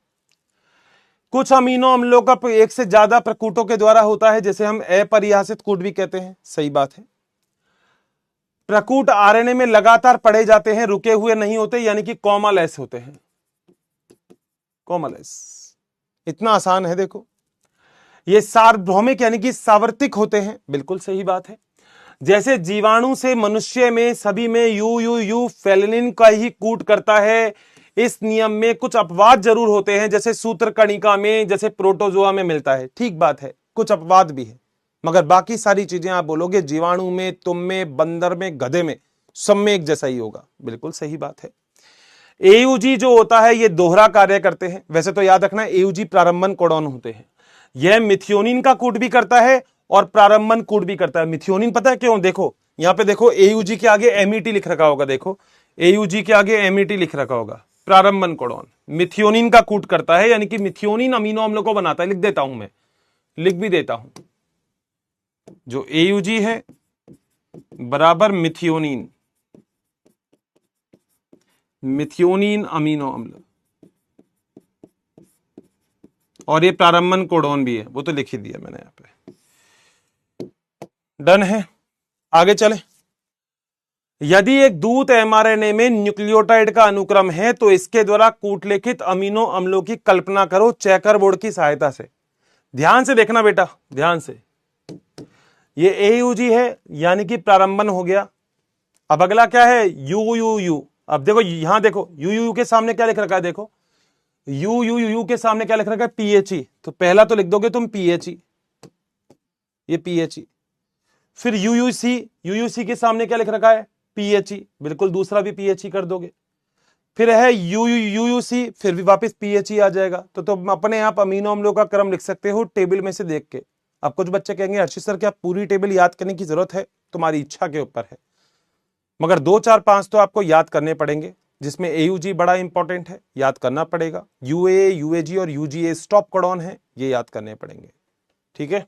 कुछ अमीनो अम्लों का एक से ज्यादा प्रकूटों के द्वारा होता है, जैसे हम अपरिहासित कूट भी कहते हैं, सही बात है। प्रकूट आरएनए में लगातार पढ़े जाते हैं, रुके हुए नहीं होते, यानी कि कॉमालेस होते हैं, कॉमालेस। इतना आसान है देखो। ये सार्वभौमिक यानी कि सावर्तिक होते हैं, बिल्कुल सही बात है। जैसे जीवाणु से मनुष्य में सभी में यू यू यू फेलिनिन का ही कूट करता है, इस नियम में कुछ अपवाद जरूर होते हैं, जैसे सूत्रकणिका में, जैसे प्रोटोजोआ में मिलता है, ठीक बात है, कुछ अपवाद भी है, मगर बाकी सारी चीजें आप बोलोगे जीवाणु में, तुम में, बंदर में, गधे में, सब में एक जैसा ही होगा, बिल्कुल सही बात है। एयूजी जो होता है ये दोहरा कार्य करते हैं, वैसे तो याद रखना एयूजी प्रारंभन कोडॉन होते हैं। यह मिथियोनिन का कूट भी करता है और प्रारंभन कूट भी करता है। मिथियोनिन पता है क्यों? देखो यहां पे देखो, एयूजी के आगे एमईटी लिख रखा होगा, देखो एयूजी के आगे एमईटी लिख रखा होगा, प्रारंभन कोडॉन मिथियोनिन का कूट करता है, यानी कि मिथियोनिन अमीनो अम्लों को बनाता है। लिख देता हूं मैं, लिख भी देता हूं, जो एयूजी है बराबर मिथियोनिन, मिथियोनिन अमीनो अम्ल, और ये प्रारंभन कोडॉन भी है, वो तो लिख ही दिया मैंने यहां पे। डन है, आगे चले। यदि एक दूत एमआरएनए में न्यूक्लियोटाइड का अनुक्रम है तो इसके द्वारा कूटलिखित अमीनो अम्लों की कल्पना करो चेकर बोर्ड की सहायता से। ध्यान से देखना बेटा, ध्यान से। ये एयूजी है, यानी कि प्रारंभन हो गया। अब अगला क्या है? You you you. अब देखो यहां देखो, यू यू के सामने क्या लिख रखा है? देखो यू यू यू के सामने क्या लिख रखा है? पीएचई। तो पहला तो लिख दोगे तुम पीएचई, ये पीएचई। फिर यूयूसी, यूयूसी के सामने क्या लिख रखा है? पीएचई, बिल्कुल दूसरा भी पीएचई कर दोगे। फिर है यूयूसी, फिर भी वापस पीएचई आ जाएगा। तो तुम अपने आप अमीनो अम्लों का क्रम लिख सकते हो टेबल में से देख के। अब कुछ बच्चे कहेंगे हर्षित सर क्या पूरी टेबल याद करने की जरूरत है? तुम्हारी इच्छा के ऊपर है, मगर 2 4 5 तो आपको याद करने पड़ेंगे, जिसमें एयूजी बड़ा इंपॉर्टेंट है, याद करना पड़ेगा। यूए, यूएजी और यूजीए स्टॉप कोडॉन है, ये याद करने पड़ेंगे, ठीक है।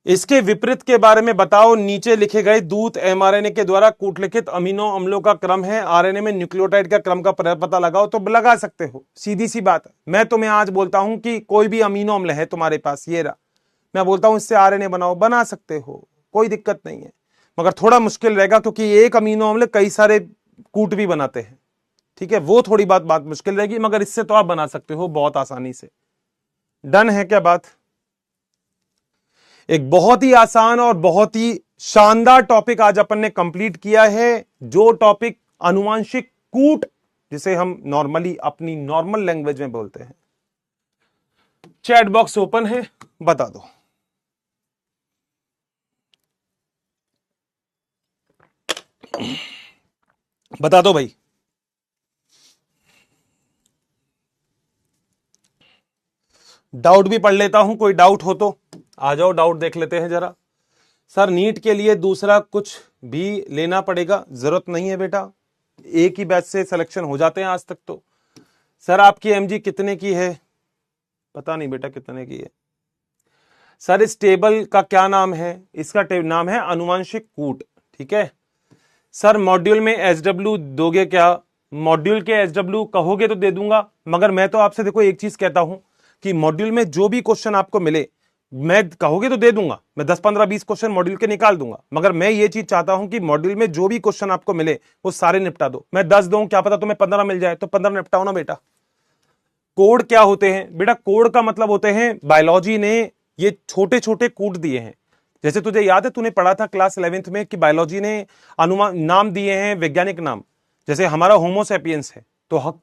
इसके विपरीत के बारे में बताओ। नीचे लिखे गए दूत एमआरएनए के द्वारा कूटलिखित अमीनो अम्लों का क्रम है, आरएनए में न्यूक्लियोटाइड का क्रम का पता लगाओ। तो लगा सकते हो, सीधी सी बात है। मैं तुम्हें आज बोलता हूं कि कोई भी अमीनो अम्ल है तुम्हारे पास, ये रहा, मैं बोलता हूं इससे आरएनए बनाओ, बना सकते हो, कोई दिक्कत नहीं है, मगर थोड़ा मुश्किल रहेगा, क्योंकि एक अमीनो अम्ल कई सारे कूट भी बनाते हैं, ठीक है। वो थोड़ी बात मुश्किल रहेगी, मगर इससे तो आप बना सकते हो बहुत आसानी से। डन है क्या बात? एक बहुत ही आसान और बहुत ही शानदार टॉपिक आज अपन ने कंप्लीट किया है, जो टॉपिक आनुवंशिक कूट, जिसे हम नॉर्मली अपनी नॉर्मल लैंग्वेज में बोलते हैं। चैट बॉक्स ओपन है, बता दो। बता दो भाई। डाउट भी पढ़ लेता हूं, कोई डाउट हो तो आ जाओ, डाउट देख लेते हैं जरा। सर नीट के लिए दूसरा कुछ भी लेना पड़ेगा? जरूरत नहीं है बेटा, एक ही बैच से सिलेक्शन हो जाते हैं आज तक तो। सर आपकी एमजी कितने की है? पता नहीं बेटा कितने की है। सर इस टेबल का क्या नाम है? इसका नाम है आनुवंशिक कूट, ठीक है। सर मॉड्यूल में एसडब्ल्यू दोगे क्या? मॉड्यूल के एसडब्ल्यू कहोगे तो दे दूंगा, मगर मैं तो आपसे देखो एक चीज कहता हूं कि मॉड्यूल में जो भी क्वेश्चन आपको मिले, मैं कहोगे तो दे दूंगा, मैं 10 15 20 क्वेश्चन मॉड्यूल के निकाल दूंगा, मगर मैं ये चीज चाहता हूं कि मॉड्यूल में जो भी क्वेश्चन आपको मिले वो सारे निपटा दो। मैं 10 दूं, क्या पता तुम्हें 15 मिल जाए, तो 15 निपटाओ ना बेटा। कोड क्या होते हैं बेटा? कोड का मतलब होते हैं, बायोलॉजी ने ये छोटे छोटे कूट दिए हैं। जैसे तुझे याद है, तूने पढ़ा था क्लास 11th में कि बायोलॉजी ने अनुमान नाम दिए हैं, वैज्ञानिक नाम। जैसे हमारा होमोसेपियंस है, तो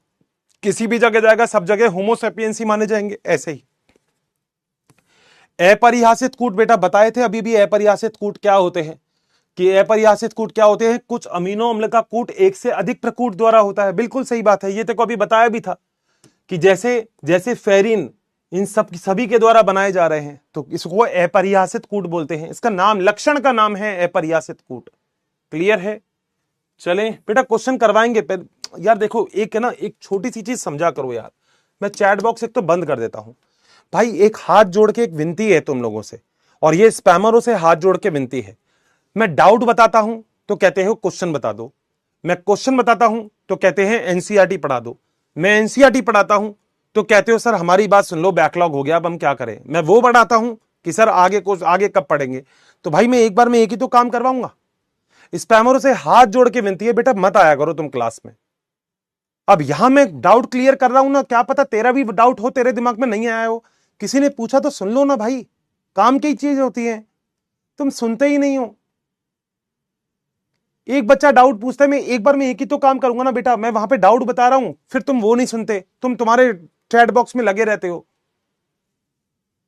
किसी भी जगह जाएगा सब जगह होमोसेपियंस ही माने जाएंगे, ऐसे ही अपरिहासित कूट बेटा बताए थे अभी भी, अपरिहासित कूट क्या होते हैं, कि अपरिहासित कूट क्या होते हैं, कुछ अमीनो अम्ल का कूट एक से अधिक प्रकूट द्वारा होता है। बिल्कुल सही बात है, ये तो अभी बताया भी था कि जैसे जैसे फेरिन इन सब सभी के द्वारा बनाए जा रहे हैं, तो इसको अपरिहासित कूट बोलते हैं। इसका नाम, लक्षण का नाम है अपरिहासित कूट। क्लियर है? चलें बेटा क्वेश्चन करवाएंगे। यार देखो, एक है ना, एक छोटी सी चीज समझा करो यार। मैं चैट बॉक्स एक तो बंद कर देता हूं भाई। एक हाथ जोड़ के एक विनती है तुम लोगों से, और ये स्पैमरों से हाथ जोड़ के विनती है। मैं डाउट बताता हूं तो कहते हो क्वेश्चन बता दो, मैं क्वेश्चन बताता हूं तो कहते हैं एनसीईआरटी पढ़ा दो, मैं एनसीईआरटी पढ़ाता हूं तो कहते हो सर हमारी बात सुन लो, बैकलॉग हो गया अब हम क्या करें। मैं वो बढ़ाता हूं कि सर आगे कब पढ़ेंगे। तो भाई मैं एक बार में एक ही तो काम करवाऊंगा। स्पैमरों से हाथ जोड़ के विनती है बेटा, मत आया करो तुम क्लास में। अब यहां मैं डाउट क्लियर कर रहा हूं ना, क्या पता तेरा भी डाउट हो, तेरे दिमाग में नहीं आया हो, किसी ने पूछा तो सुन लो ना भाई। काम की चीज होती है, तुम सुनते ही नहीं हो। एक बच्चा डाउट पूछता है, मैं एक बार में एक ही तो काम करूंगा ना बेटा। मैं वहां पे डाउट बता रहा हूं, फिर तुम वो नहीं सुनते, तुम तुम्हारे चैट बॉक्स में लगे रहते हो।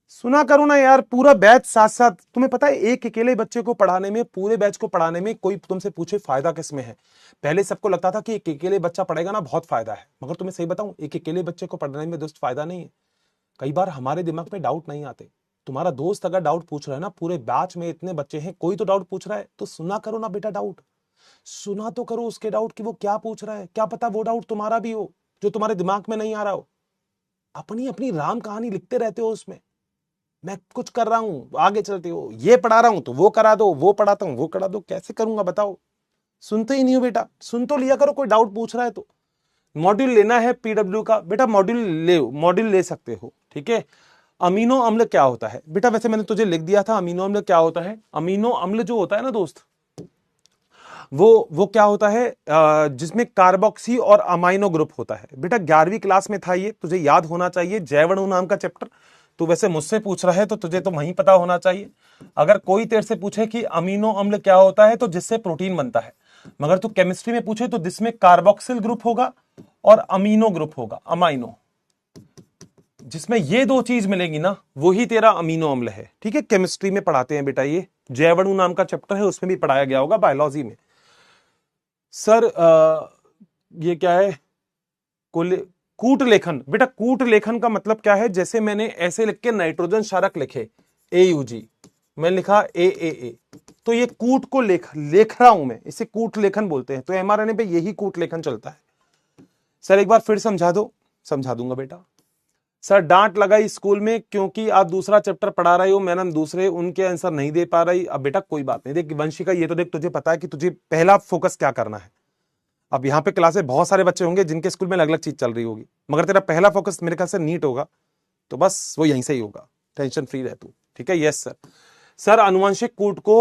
सुना करो ना यार, पूरा बैच साथ साथ। तुम्हें पता है एक अकेले बच्चे को पढ़ाने में, पूरे बैच को पढ़ाने में, कोई तुमसे पूछे फायदा किसमें है। पहले सबको लगता था कि एक अकेले बच्चा पढ़ेगा ना बहुत फायदा है, मगर तुम्हें सही बताऊं, एक अकेले बच्चे को पढ़ाने में दोस्त फायदा नहीं है। कई बार हमारे दिमाग में डाउट नहीं आते। तुम्हारा दोस्त अगर डाउट पूछ रहा है ना, पूरे बैच में इतने बच्चे हैं, कोई तो डाउट पूछ रहा है, तो सुना करो ना बेटा डाउट। सुना तो करो उसके डाउट कि वो क्या पूछ रहा है, क्या पता वो डाउट तुम्हारा भी हो जो तुम्हारे दिमाग में नहीं आ रहा हो। अपनी अपनी राम कहानी लिखते रहते हो उसमें। मैं कुछ कर रहा हूं, आगे चलते हो, ये पढ़ा रहा हूं तो वो करा दो, वो पढ़ाता हूं वो करा दो। कैसे करूंगा बताओ? सुनते ही नहीं हो बेटा। सुन तो लिया करो, कोई डाउट पूछ रहा है तो। मॉड्यूल लेना है पीडब्ल्यू का बेटा, मॉड्यूल ले सकते हो, ठीक है। अमीनो अम्ल क्या होता है बेटा? वैसे मैंने तुझे लिख दिया था अमीनो अम्ल क्या होता है। अमीनो अम्ल जो होता है ना दोस्त, वो क्या होता है, जिसमें कार्बोक्सी और अमाइनो ग्रुप होता है। बेटा 11वीं क्लास में था ये, तुझे याद होना चाहिए, जैवअणु नाम का चैप्टर। तू वैसे मुझसे पूछ रहा है तो तुझे तो वहीं पता होना चाहिए। अगर कोई तेरे से पूछे कि अमीनो अम्ल क्या होता है, तो जिससे प्रोटीन बनता है। मगर तू केमिस्ट्री में पूछे तो जिसमें कार्बोक्सिल ग्रुप होगा और अमीनो ग्रुप होगा, अमाइनो, जिसमें ये दो चीज मिलेंगी ना, वही तेरा अमीनो अम्ल है। ठीक है, केमिस्ट्री में पढ़ाते हैं बेटा, ये जैवअणु नाम का चैप्टर है, उसमें भी पढ़ाया गया होगा, बायोलॉजी में। सर ये क्या है? कूट लेखन बेटा, कूट लेखन का मतलब क्या है? जैसे मैंने ऐसे लिख के नाइट्रोजन क्षारक लिखे AUG, मैं लिखा AAA, तो ये कूट को लेख रहा हूं मैं, इसे कूट लेखन बोलते हैं। तो mRNA पे यही कूट लेखन चलता है। सर एक बार फिर समझा दो। समझा दूंगा बेटा। सर डांट लगाई स्कूल में क्योंकि आप दूसरा चैप्टर पढ़ा रहे हो, मैडम दूसरे उनके आंसर नहीं दे पा रही। अब बेटा कोई बात नहीं, देख वंशिका, ये तो देख तुझे पता है कि तुझे पहला फोकस क्या करना है। अब यहाँ पे क्लास में बहुत सारे बच्चे होंगे जिनके स्कूल में अलग अलग चीज चल रही होगी, मगर तेरा पहला फोकस मेरे ख्याल से नीट होगा, तो बस वो यहीं से ही होगा। टेंशन फ्री रह तू, ठीक है। Yes sir. सर अनुवांशिक कूट को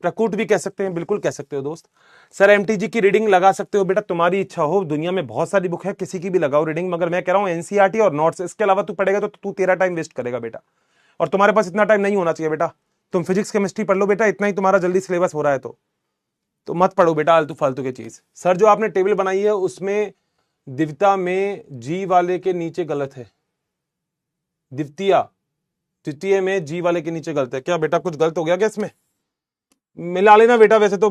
प्रकूट भी कह सकते हैं, बिल्कुल कह सकते हो दोस्त। सर MTG की रीडिंग लगा सकते हो बेटा, तुम्हारी इच्छा हो, दुनिया में बहुत सारी बुक है, किसी की भी लगाओ रीडिंग, मगर मैं कह रहा हूं एनसीईआरटी और नोट्स, इसके अलावा तू पढ़ेगा तो तू तेरा टाइम वेस्ट करेगा बेटा, और तुम्हारे पास इतना टाइम नहीं होना चाहिए बेटा। तुम फिजिक्स केमिस्ट्री पढ़ लो बेटा, इतना ही तुम्हारा जल्दी सिलेबस हो रहा है, तो मत पढ़ो बेटा आलतू फालतू की चीज। सर जो आपने टेबल बनाई है उसमें द्वितीय में जी वाले के नीचे गलत है। द्वितीय में जी वाले के नीचे गलत है क्या बेटा? कुछ गलत हो गया क्या इसमें? मिला लेना बेटा, वैसे तो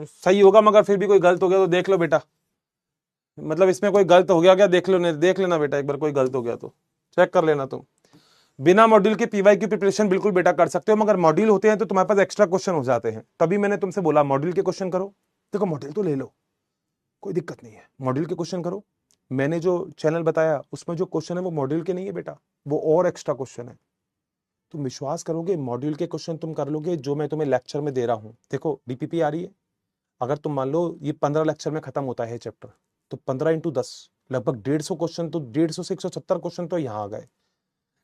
सही होगा, मगर फिर भी कोई गलत हो गया तो देख लो बेटा। मतलब इसमें कोई गलत हो गया क्या? देख लेना बेटा, एक बार कोई गलत हो गया तो चेक कर लेना तुम। बिना मॉड्यूल के पीवाई की प्रिपरेशन बिल्कुल बेटा कर सकते हो, मगर मॉड्यूल होते हैं तो तुम्हारे पास एक्स्ट्रा क्वेश्चन हो जाते हैं, तभी मैंने तुमसे बोला मॉड्यूल के क्वेश्चन करो। देखो मॉड्यूल तो ले लो, कोई दिक्कत नहीं है, मॉड्यूल के क्वेश्चन करो। मैंने जो चैनल बताया उसमें जो क्वेश्चन है वो मॉड्यूल के नहीं है बेटा, वो और एक्स्ट्रा क्वेश्चन है। तुम विश्वास करोगे, मॉड्यूल के क्वेश्चन तुम कर लोगे जो मैं तुम्हें लेक्चर में दे रहा हूं। देखो DPP आ रही है, अगर तुम मान लो ये 15 लेक्चर में खत्म होता है चैप्टर, तो 15 × 10 लगभग 150 क्वेश्चन, तो 150 से 170 क्वेश्चन तो यहाँ आ गए।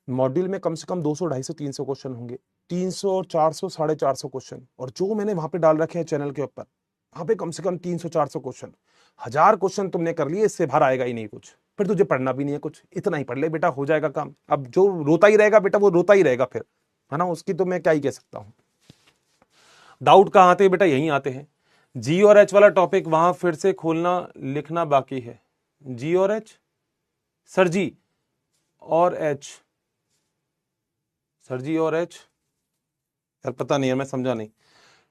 मॉड्यूल में कम से कम 200, 250, 300 क्वेश्चन होंगे, 300 और 400, 450 क्वेश्चन, और जो मैंने वहां पे डाल रखे हैं चैनल के ऊपर, वहां पे कम से कम 300, 400 क्वेश्चन। 1000 क्वेश्चन तुमने कर लिए, इससे बाहर आएगा ही नहीं कुछ, फिर तुझे पढ़ना भी नहीं है कुछ, इतना ही पढ़ ले बेटा, हो जाएगा काम। अब जो रोता ही रहेगा बेटा वो रोता ही रहेगा फिर, है ना, उसकी तो मैं क्या ही कह सकता हूं। डाउट कहां आते हैं बेटा? यहीं आते हैं। G और H वाला टॉपिक वहां फिर से खोलना लिखना बाकी है। G और H, सर G और H सर जी और एच, यार पता नहीं है, मैं समझा नहीं।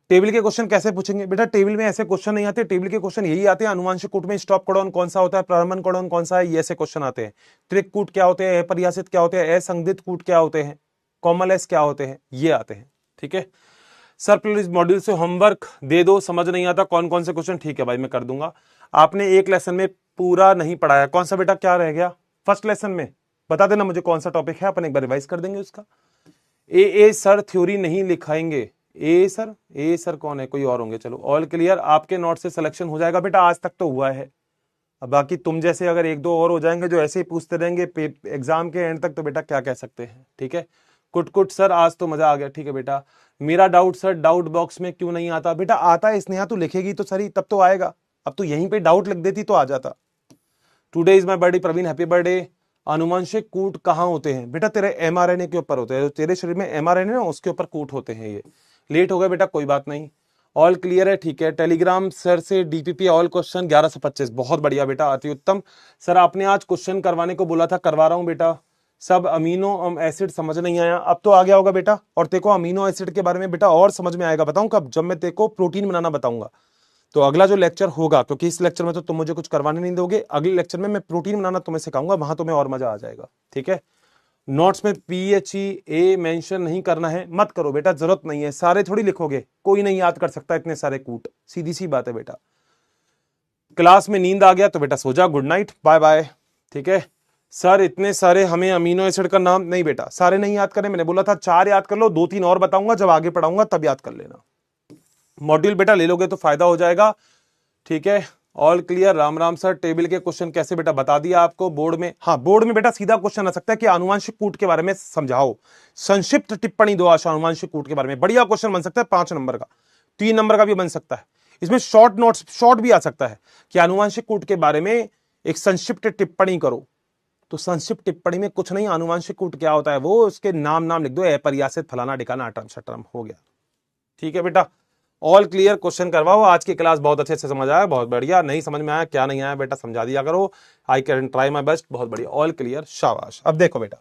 टेबल के क्वेश्चन कैसे पूछेंगे बेटा? टेबल में ऐसे क्वेश्चन नहीं आते, टेबल के क्वेश्चन यही आते हैं, अनुवांशिक कूट में स्टॉप कोडॉन कौन सा होता है, प्रारंभन कोडॉन कौन सा है, ये ऐसे क्वेश्चन आते हैं। त्रिक कूट क्या होते हैं, अपरिहासित क्या होते हैं, असंदिग्ध कूट क्या होते हैं, कॉमनलेस क्या होते हैं, ये आते हैं। ठीक है सर, प्लीज मॉड्यूल से होमवर्क दे दो, समझ नहीं आता कौन कौन से क्वेश्चन। ठीक है भाई, मैं कर दूंगा। आपने एक लेसन में पूरा नहीं पढ़ाया, कौन सा बेटा, क्या रह गया फर्स्ट लेसन में? बता देना मुझे कौन सा टॉपिक है, अपन एक बार रिवाइज कर देंगे उसका। ए सर थ्योरी नहीं लिखाएंगे। ए सर कौन है, कोई और होंगे। चलो ऑल क्लियर, आपके नोट से सिलेक्शन हो जाएगा बेटा, आज तक तो हुआ है। अब बाकी तुम जैसे अगर एक दो और हो जाएंगे जो ऐसे ही पूछते रहेंगे एग्जाम के एंड तक, तो बेटा क्या कह सकते हैं। ठीक है, कुट कुट सर आज तो मजा आ गया। ठीक है बेटा, मेरा डाउट सर डाउट बॉक्स में क्यों नहीं आता? बेटा आता है, स्नेहा तू लिखेगी तो सही तब तो आएगा। अब तू यहीं पे डाउट लिख देती तो आ जाता। Today is my birthday, Praveen happy birthday. अनुवांशिक कूट कहाँ होते हैं बेटा? तेरे एमआरएनए के ऊपर होते हैं, तेरे शरीर में एमआरएनए ना उसके ऊपर कूट होते हैं। ये लेट हो गया बेटा, कोई बात नहीं, ऑल क्लियर है। ठीक है, टेलीग्राम सर से डीपीपी ऑल क्वेश्चन 11 से 25, बहुत बढ़िया बेटा, अति उत्तम। सर आपने आज क्वेश्चन करवाने को बोला था, करवा रहा हूं बेटा। सब अमीनो एसिड समझ नहीं आया, अब तो आ गया होगा बेटा। और तेको अमीनो एसिड के बारे में बेटा और समझ में आएगा, बताऊं कब? जब मैं तेको प्रोटीन बनाना बताऊंगा। तो अगला जो लेक्चर होगा, क्योंकि इस लेक्चर में तो तुम मुझे कुछ करवाने नहीं दोगे, अगले लेक्चर में मैं प्रोटीन बनाना तुम्हें सिखाऊंगा, वहां तुम्हें और मजा आ जाएगा। ठीक है, नोट्स में PHE मेंशन नहीं करना है, मत करो बेटा, जरूरत नहीं है। सारे थोड़ी लिखोगे, कोई नहीं याद कर सकता इतने सारे कूट, सीधी सी बात है बेटा। क्लास में नींद आ गया तो बेटा सो जा, गुड नाइट, बाय बाय। ठीक है सर, इतने सारे हमें अमीनो एसिड का नाम नहीं बेटा, सारे नहीं याद करें, मैंने बोला था 4 याद कर लो, 2-3 और बताऊंगा जब आगे पढ़ाऊंगा तब याद कर लेना। मॉड्यूल बेटा ले लोगे तो फायदा हो जाएगा। ठीक है, all clear, Ram Ram sir. Table के क्वेश्चन कैसे बेटा? बता दिया आपको बोर्ड में। हाँ, बोर्ड में बेटा सीधा क्वेश्चन आ सकता है कि आनुवांशिक कूट के बारे में समझाओ, संक्षिप्त टिप्पणी दो आनुवांशिक कूट के बारे में। बढ़िया क्वेश्चन बन सकता है, 5 नंबर का, 3 नंबर का भी बन सकता है। इसमें शॉर्ट नोट्स, शॉर्ट भी आ सकता है कि आनुवांशिक कूट के बारे में एक संक्षिप्त टिप्पणी करो। तो संक्षिप्त टिप्पणी में कुछ नहीं, आनुवांशिक कूट क्या होता है वो उसके नाम लिख दो, अपरिहासित, फलाना ढिकाना, अटरम शटरम, हो गया। ठीक है बेटा, ऑल क्लियर, क्वेश्चन करवाओ। आज की क्लास बहुत अच्छे से समझ आया, बहुत बढ़िया। नहीं समझ में आया, क्या नहीं आया बेटा समझा दिया करो, I can try my best, बहुत बढ़िया, ऑल क्लियर, शाबाश। अब देखो बेटा,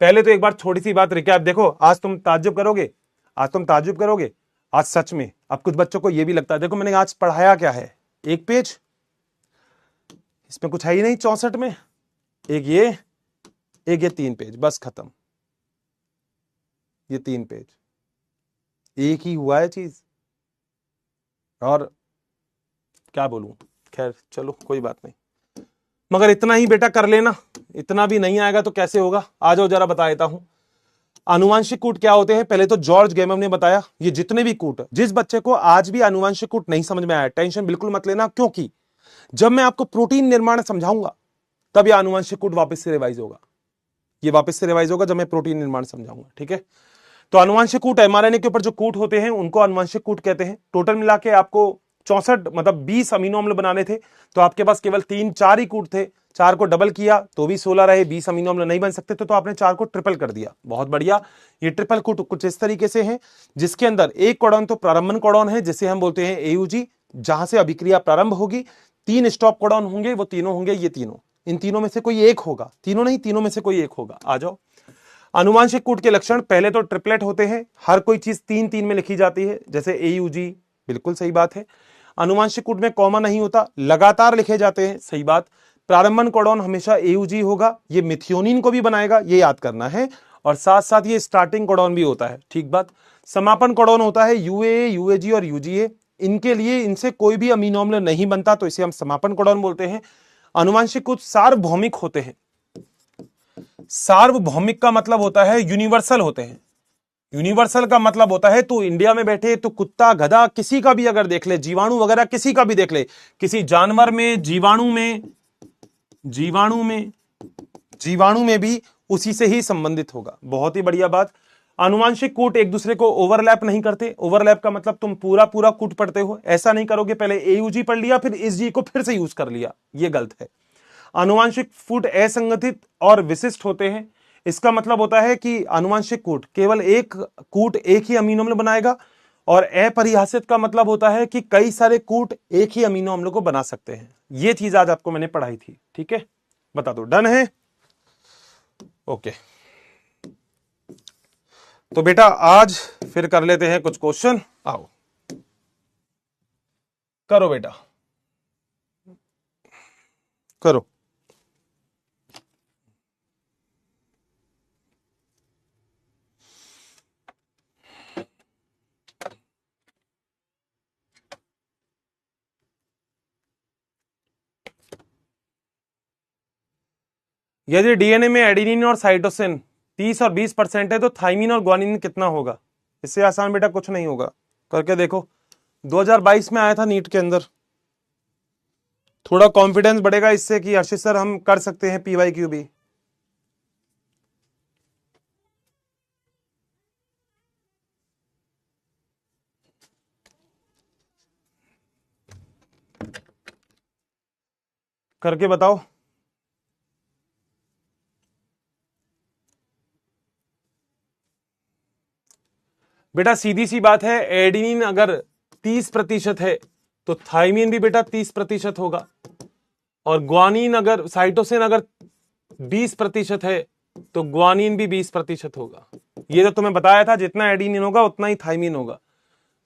पहले तो एक बार छोटी सी बात रिकैप देखो, आज तुम ताज्जुब करोगे, आज तुम ताज्जुब करोगे, आज सच में। अब कुछ बच्चों को यह भी लगता है, देखो मैंने आज पढ़ाया क्या है, एक पेज, इसमें कुछ है ही नहीं 64 में, एक ये 3 पेज, बस खत्म, ये 3 पेज, एक ही हुआ है चीज। और क्या बोलूं, खैर चलो कोई बात नहीं, मगर इतना ही बेटा कर लेना, इतना भी नहीं आएगा तो कैसे होगा। आ जाओ जरा बता देता हूं, आनुवांशिक कूट क्या होते हैं। पहले तो जॉर्ज गेमम ने बताया, ये जितने भी कूट, जिस बच्चे को आज भी आनुवांशिक कूट नहीं समझ में आया, टेंशन बिल्कुल मत लेना, क्योंकि जब मैं आपको प्रोटीन निर्माण समझाऊंगा तब यह आनुवांशिक कूट वापस से रिवाइज होगा, ये वापस से रिवाइज होगा जब मैं प्रोटीन निर्माण समझाऊंगा। ठीक है, तो आनुवांशिक कूट, एमआरएनए के ऊपर जो कूट होते हैं उनको आनुवांशिक कूट कहते हैं। टोटल मिला के आपको 64 मतलब 20 अमीनो अम्ल बनाने थे, तो आपके पास केवल 3-4 ही कूट थे, 4 को डबल किया तो भी 16 रहे, 20 अमीनो अम्ल नहीं बन सकते थे, तो आपने 4 को ट्रिपल कर दिया, बहुत बढ़िया। ये ट्रिपल कूट कुछ इस तरीके से है, जिसके अंदर एक कोडॉन तो प्रारंभन कोडॉन है, जिसे हम बोलते हैं AUG, जहां से अभिक्रिया प्रारंभ होगी। 3 स्टॉप कोडॉन होंगे, वो तीनों होंगे ये तीनों, इन तीनों में से कोई एक होगा, तीनों नहीं, तीनों में से कोई एक होगा। आ जाओ, आनुवांशिक कूट के लक्षण, पहले तो ट्रिपलेट होते हैं, हर कोई चीज 3-3 में लिखी जाती है, जैसे AUG, बिल्कुल सही बात है। आनुवांशिक कूट में कॉमा नहीं होता, लगातार लिखे जाते हैं, सही बात। प्रारंभन कोडॉन हमेशा AUG होगा, ये मिथियोनिन को भी बनाएगा, ये याद करना है, और साथ साथ ये स्टार्टिंग कोडॉन भी होता है, ठीक बात। समापन कोडॉन होता है UAA, UAG और UGA, इनके लिए इनसे कोई भी अमीनो अम्ल नहीं बनता, तो इसे हम समापन कोडॉन बोलते हैं। आनुवांशिक कूट सार्वभौमिक होते हैं, सार्वभौमिक का मतलब होता है यूनिवर्सल होते हैं। यूनिवर्सल का मतलब होता है तो इंडिया में बैठे तो कुत्ता गधा किसी का भी अगर देख ले, जीवाणु वगैरह किसी का भी देख ले, किसी जानवर में, जीवाणु में भी उसी से ही संबंधित होगा, बहुत ही बढ़िया बात। आनुवांशिक कूट एक दूसरे को ओवरलैप नहीं करते, ओवरलैप का मतलब तुम पूरा पूरा कूट पढ़ते हो, ऐसा नहीं करोगे, पहले AUG पढ़ लिया फिर इस जी को फिर से यूज कर लिया, यह गलत है। आनुवांशिक कूट असंगठित और विशिष्ट होते हैं, इसका मतलब होता है कि आनुवांशिक कूट केवल एक कूट एक ही अमीनो अम्ल बनाएगा, और अपरिहासित का मतलब होता है कि कई सारे कूट एक ही अमीनो अम्ल को बना सकते हैं। यह चीज आज आपको मैंने पढ़ाई थी, ठीक है, बता दो, डन है, ओके। तो बेटा आज फिर कर लेते हैं कुछ क्वेश्चन। आओ करो बेटा, करो। यदि डीएनए में एडेनिन और साइटोसिन 30 और 20% है तो थाइमिन और ग्वानिन कितना होगा? इससे आसान बेटा कुछ नहीं होगा, करके देखो। 2022 में आया था नीट के अंदर। थोड़ा कॉन्फिडेंस बढ़ेगा इससे कि हर्षित सर हम कर सकते हैं पीवाईक्यू भी। करके बताओ बेटा। सीधी सी बात है, एडेनिन अगर 30% है तो थाइमिन भी बेटा 30% होगा, और ग्वानिन अगर साइटोसिन अगर 20% है तो ग्वानिन भी 20% होगा। ये तो तुम्हें बताया था, जितना एडेनिन होगा उतना ही थाइमिन होगा।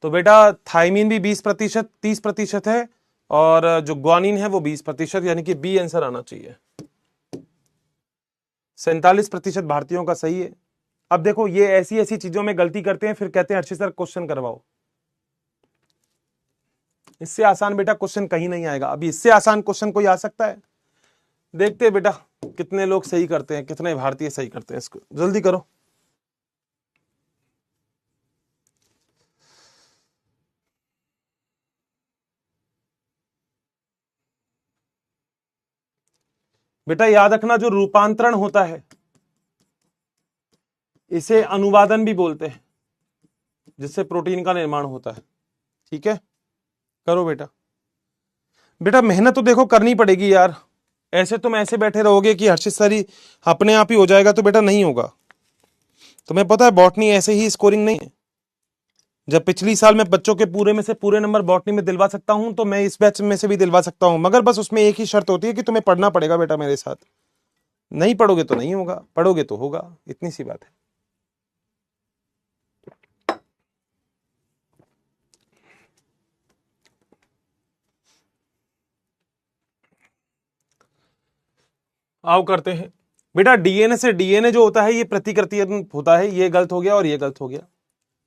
तो बेटा थाइमिन भी 20% 30% है, और जो ग्वानिन है वो 20%, यानी कि बी आंसर आना चाहिए। 47% भारतीयों का सही है। अब देखो ये ऐसी ऐसी चीजों में गलती करते हैं, फिर कहते हैं हर्षित सर क्वेश्चन करवाओ। इससे आसान बेटा क्वेश्चन कहीं नहीं आएगा। अभी इससे आसान क्वेश्चन कोई आ सकता है? देखते हैं बेटा कितने लोग सही करते हैं, कितने भारतीय सही करते हैं। इसको जल्दी करो। बेटा याद रखना, जो रूपांतरण होता है इसे अनुवादन भी बोलते हैं, जिससे प्रोटीन का निर्माण होता है। ठीक है, करो बेटा। बेटा मेहनत तो देखो करनी पड़ेगी यार। ऐसे तुम ऐसे बैठे रहोगे कि हर्षित सर ही अपने आप ही हो जाएगा, तो बेटा नहीं होगा। तुम्हें पता है बॉटनी ऐसे ही स्कोरिंग नहीं है। जब पिछली साल मैं बच्चों के पूरे में से पूरे नंबर बॉटनी में दिलवा सकता हूं, तो मैं इस बैच में से भी दिलवा सकता हूं, मगर बस उसमें एक ही शर्त होती है कि तुम्हें पढ़ना पड़ेगा बेटा मेरे साथ। नहीं पढ़ोगे तो नहीं होगा, पढ़ोगे तो होगा, इतनी सी बात है। आओ करते हैं बेटा। डीएनए से डीएनए जो होता है ये प्रतिकृतियन होता है, ये गलत हो गया और ये गलत हो गया।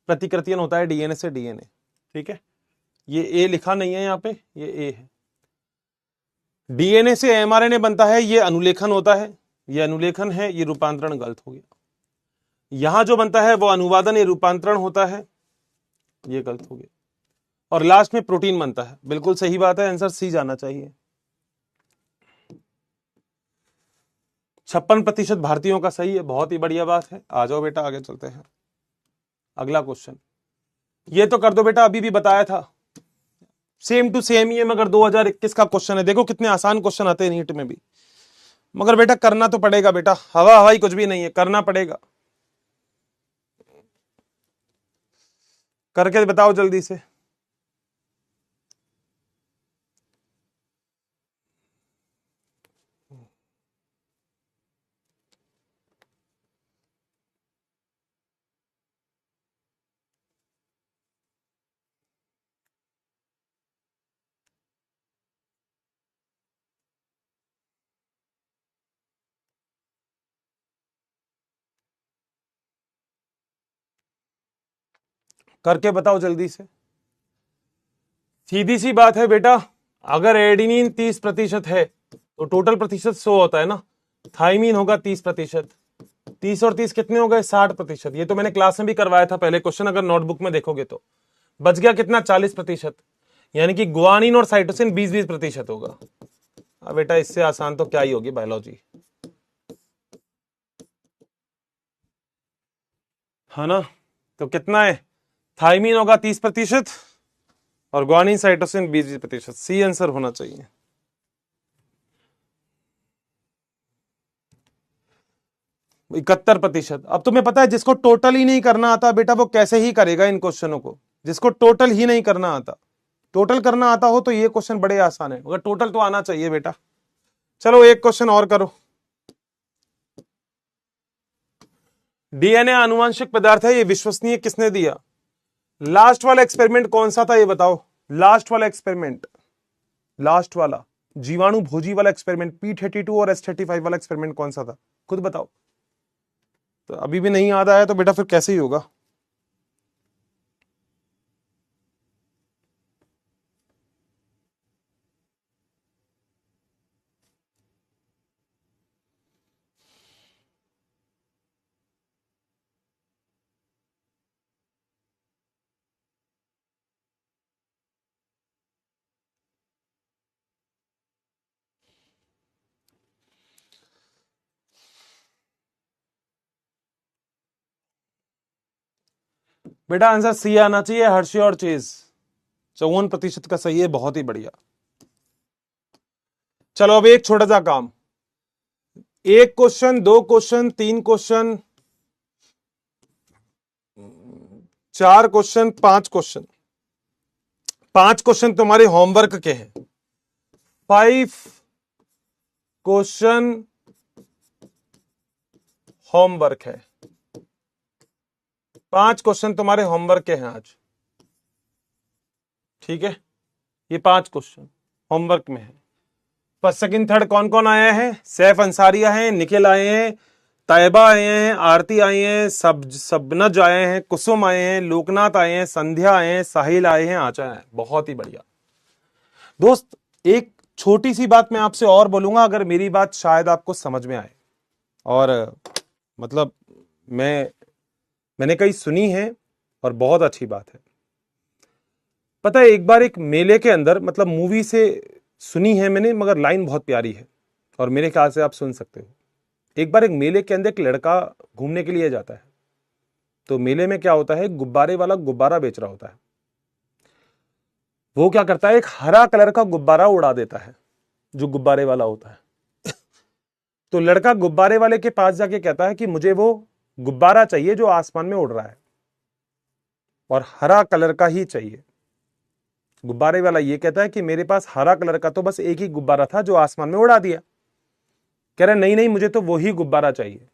प्रतिकृतियन होता है डीएनए से डीएनए। ठीक है, ये ए लिखा नहीं है यहाँ पे, ये ए है। डीएनए से एमआरएनए बनता है, ये अनुलेखन होता है, ये अनुलेखन है, ये रूपांतरण गलत हो गया। यहां जो बनता है वो अनुवादन, ये रूपांतरण होता है, ये गलत हो गया। और लास्ट में प्रोटीन बनता है, बिल्कुल सही बात है, आंसर सी जाना चाहिए। 56% भारतीयों का सही है, बहुत ही बढ़िया बात है। आ जाओ बेटा आगे चलते हैं। अगला क्वेश्चन ये तो कर दो बेटा, अभी भी बताया था, सेम टू सेम ये, मगर 2021 का क्वेश्चन है। देखो कितने आसान क्वेश्चन आते हैं नीट में भी, मगर बेटा करना तो पड़ेगा बेटा, हवा हवाई कुछ भी नहीं है, करना पड़ेगा। करके बताओ जल्दी से। करके बताओ जल्दी से। सीधी सी बात है बेटा, अगर एडेनिन 30% है तो टोटल प्रतिशत 100 होता है ना, थाइमिन होगा 30%। 30 और 30 कितने हो गए? 60%। ये तो मैंने क्लास में भी करवाया था पहले क्वेश्चन, अगर नोटबुक में देखोगे तो। बच गया कितना? 40%, यानी कि ग्वानिन और साइटोसिन 20-20% होगा। अब बेटा इससे आसान तो क्या ही होगी बायोलॉजी, है ना? तो कितना है? थाइमिन होगा 30% और ग्वानिन साइटोसिन 20%। सी आंसर होना चाहिए। इकहत्तर प्रतिशत। अब तुम्हें पता है जिसको टोटल ही नहीं करना आता बेटा, वो कैसे ही करेगा इन क्वेश्चनों को? जिसको टोटल ही नहीं करना आता, टोटल करना आता हो तो ये क्वेश्चन बड़े आसान है, मगर टोटल तो आना चाहिए बेटा। चलो एक क्वेश्चन और करो। डीएनए आनुवंशिक पदार्थ है, ये विश्वसनीय किसने दिया? लास्ट वाला एक्सपेरिमेंट कौन सा था ये बताओ? लास्ट वाला एक्सपेरिमेंट, लास्ट वाला जीवाणु भोजी वाला एक्सपेरिमेंट, P32 और S35 वाला एक्सपेरिमेंट कौन सा था? खुद बताओ। तो अभी भी नहीं याद आया तो बेटा फिर कैसे ही होगा? बेटा आंसर सी आना चाहिए, हर्षी और चेज। 54% का सही है, बहुत ही बढ़िया। चलो अब एक छोटा सा काम, एक क्वेश्चन, दो क्वेश्चन, तीन क्वेश्चन, चार क्वेश्चन, पांच क्वेश्चन। पांच क्वेश्चन तुम्हारे होमवर्क के हैं। 5 क्वेश्चन होमवर्क है। 5 क्वेश्चन तुम्हारे होमवर्क के हैं आज, ठीक है? ये 5 क्वेश्चन होमवर्क में है। फर्स्ट सेकंड थर्ड कौन कौन आया है? सैफ अंसारी आए हैं, निखिल आए हैं, ताइबा आए हैं, आरती आए हैं, सबनज आए हैं, कुसुम आए हैं, लोकनाथ आए हैं, संध्या आए हैं, साहिल आए हैं, आचा है। बहुत ही बढ़िया दोस्त। एक छोटी सी बात मैं आपसे और बोलूंगा, अगर मेरी बात शायद आपको समझ में आए, और मतलब मैंने कहीं सुनी है और बहुत अच्छी बात है। पता है एक बार एक मेले के अंदर, मतलब मूवी से सुनी है मैंने, मगर लाइन बहुत प्यारी है और मेरे ख्याल से आप सुन सकते हो। एक बार एक मेले के अंदर एक लड़का घूमने के लिए जाता है, तो मेले में क्या होता है, गुब्बारे वाला गुब्बारा बेच रहा होता है। वो क्या करता है, एक हरा कलर का गुब्बारा उड़ा देता है जो गुब्बारे वाला होता है। तो लड़का गुब्बारे वाले के पास जाके कहता है कि मुझे वो गुब्बारा चाहिए जो आसमान में उड़ रहा है और हरा कलर का ही चाहिए। गुब्बारे वाला ये कहता है कि मेरे पास हरा कलर का तो बस एक ही गुब्बारा था जो आसमान में उड़ा दिया। कह रहा नहीं नहीं, मुझे तो वही गुब्बारा चाहिए।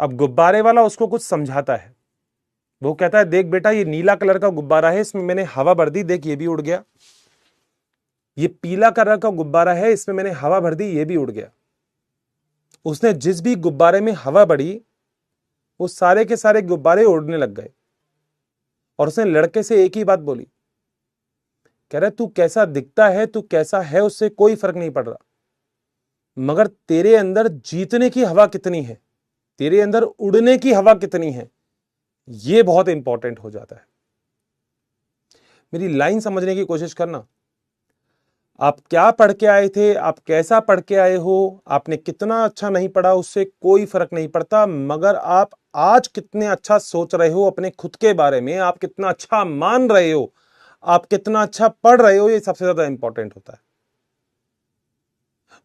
अब गुब्बारे वाला उसको कुछ समझाता है। वो कहता है देख बेटा, ये नीला कलर का गुब्बारा है, इसमें मैंने हवा भर दी, देख ये भी उड़ गया। ये पीला कलर का गुब्बारा है, इसमें मैंने हवा भर दी, ये भी उड़ गया। उसने जिस भी गुब्बारे में हवा बढ़ी वो सारे के सारे गुब्बारे उड़ने लग गए। और उसने लड़के से एक ही बात बोली, कह रहा तू कैसा दिखता है, तू कैसा है, उससे कोई फर्क नहीं पड़ रहा, मगर तेरे अंदर जीतने की हवा कितनी है, तेरे अंदर उड़ने की हवा कितनी है, ये बहुत इंपॉर्टेंट हो जाता है। मेरी लाइन समझने की कोशिश करना। आप क्या पढ़ के आए थे, आप कैसा पढ़ के आए हो, आपने कितना अच्छा नहीं पढ़ा, उससे कोई फर्क नहीं पड़ता, मगर आप आज कितने अच्छा सोच रहे हो अपने खुद के बारे में, आप कितना अच्छा मान रहे हो, आप कितना अच्छा पढ़ रहे हो, ये सबसे ज्यादा इंपॉर्टेंट होता है।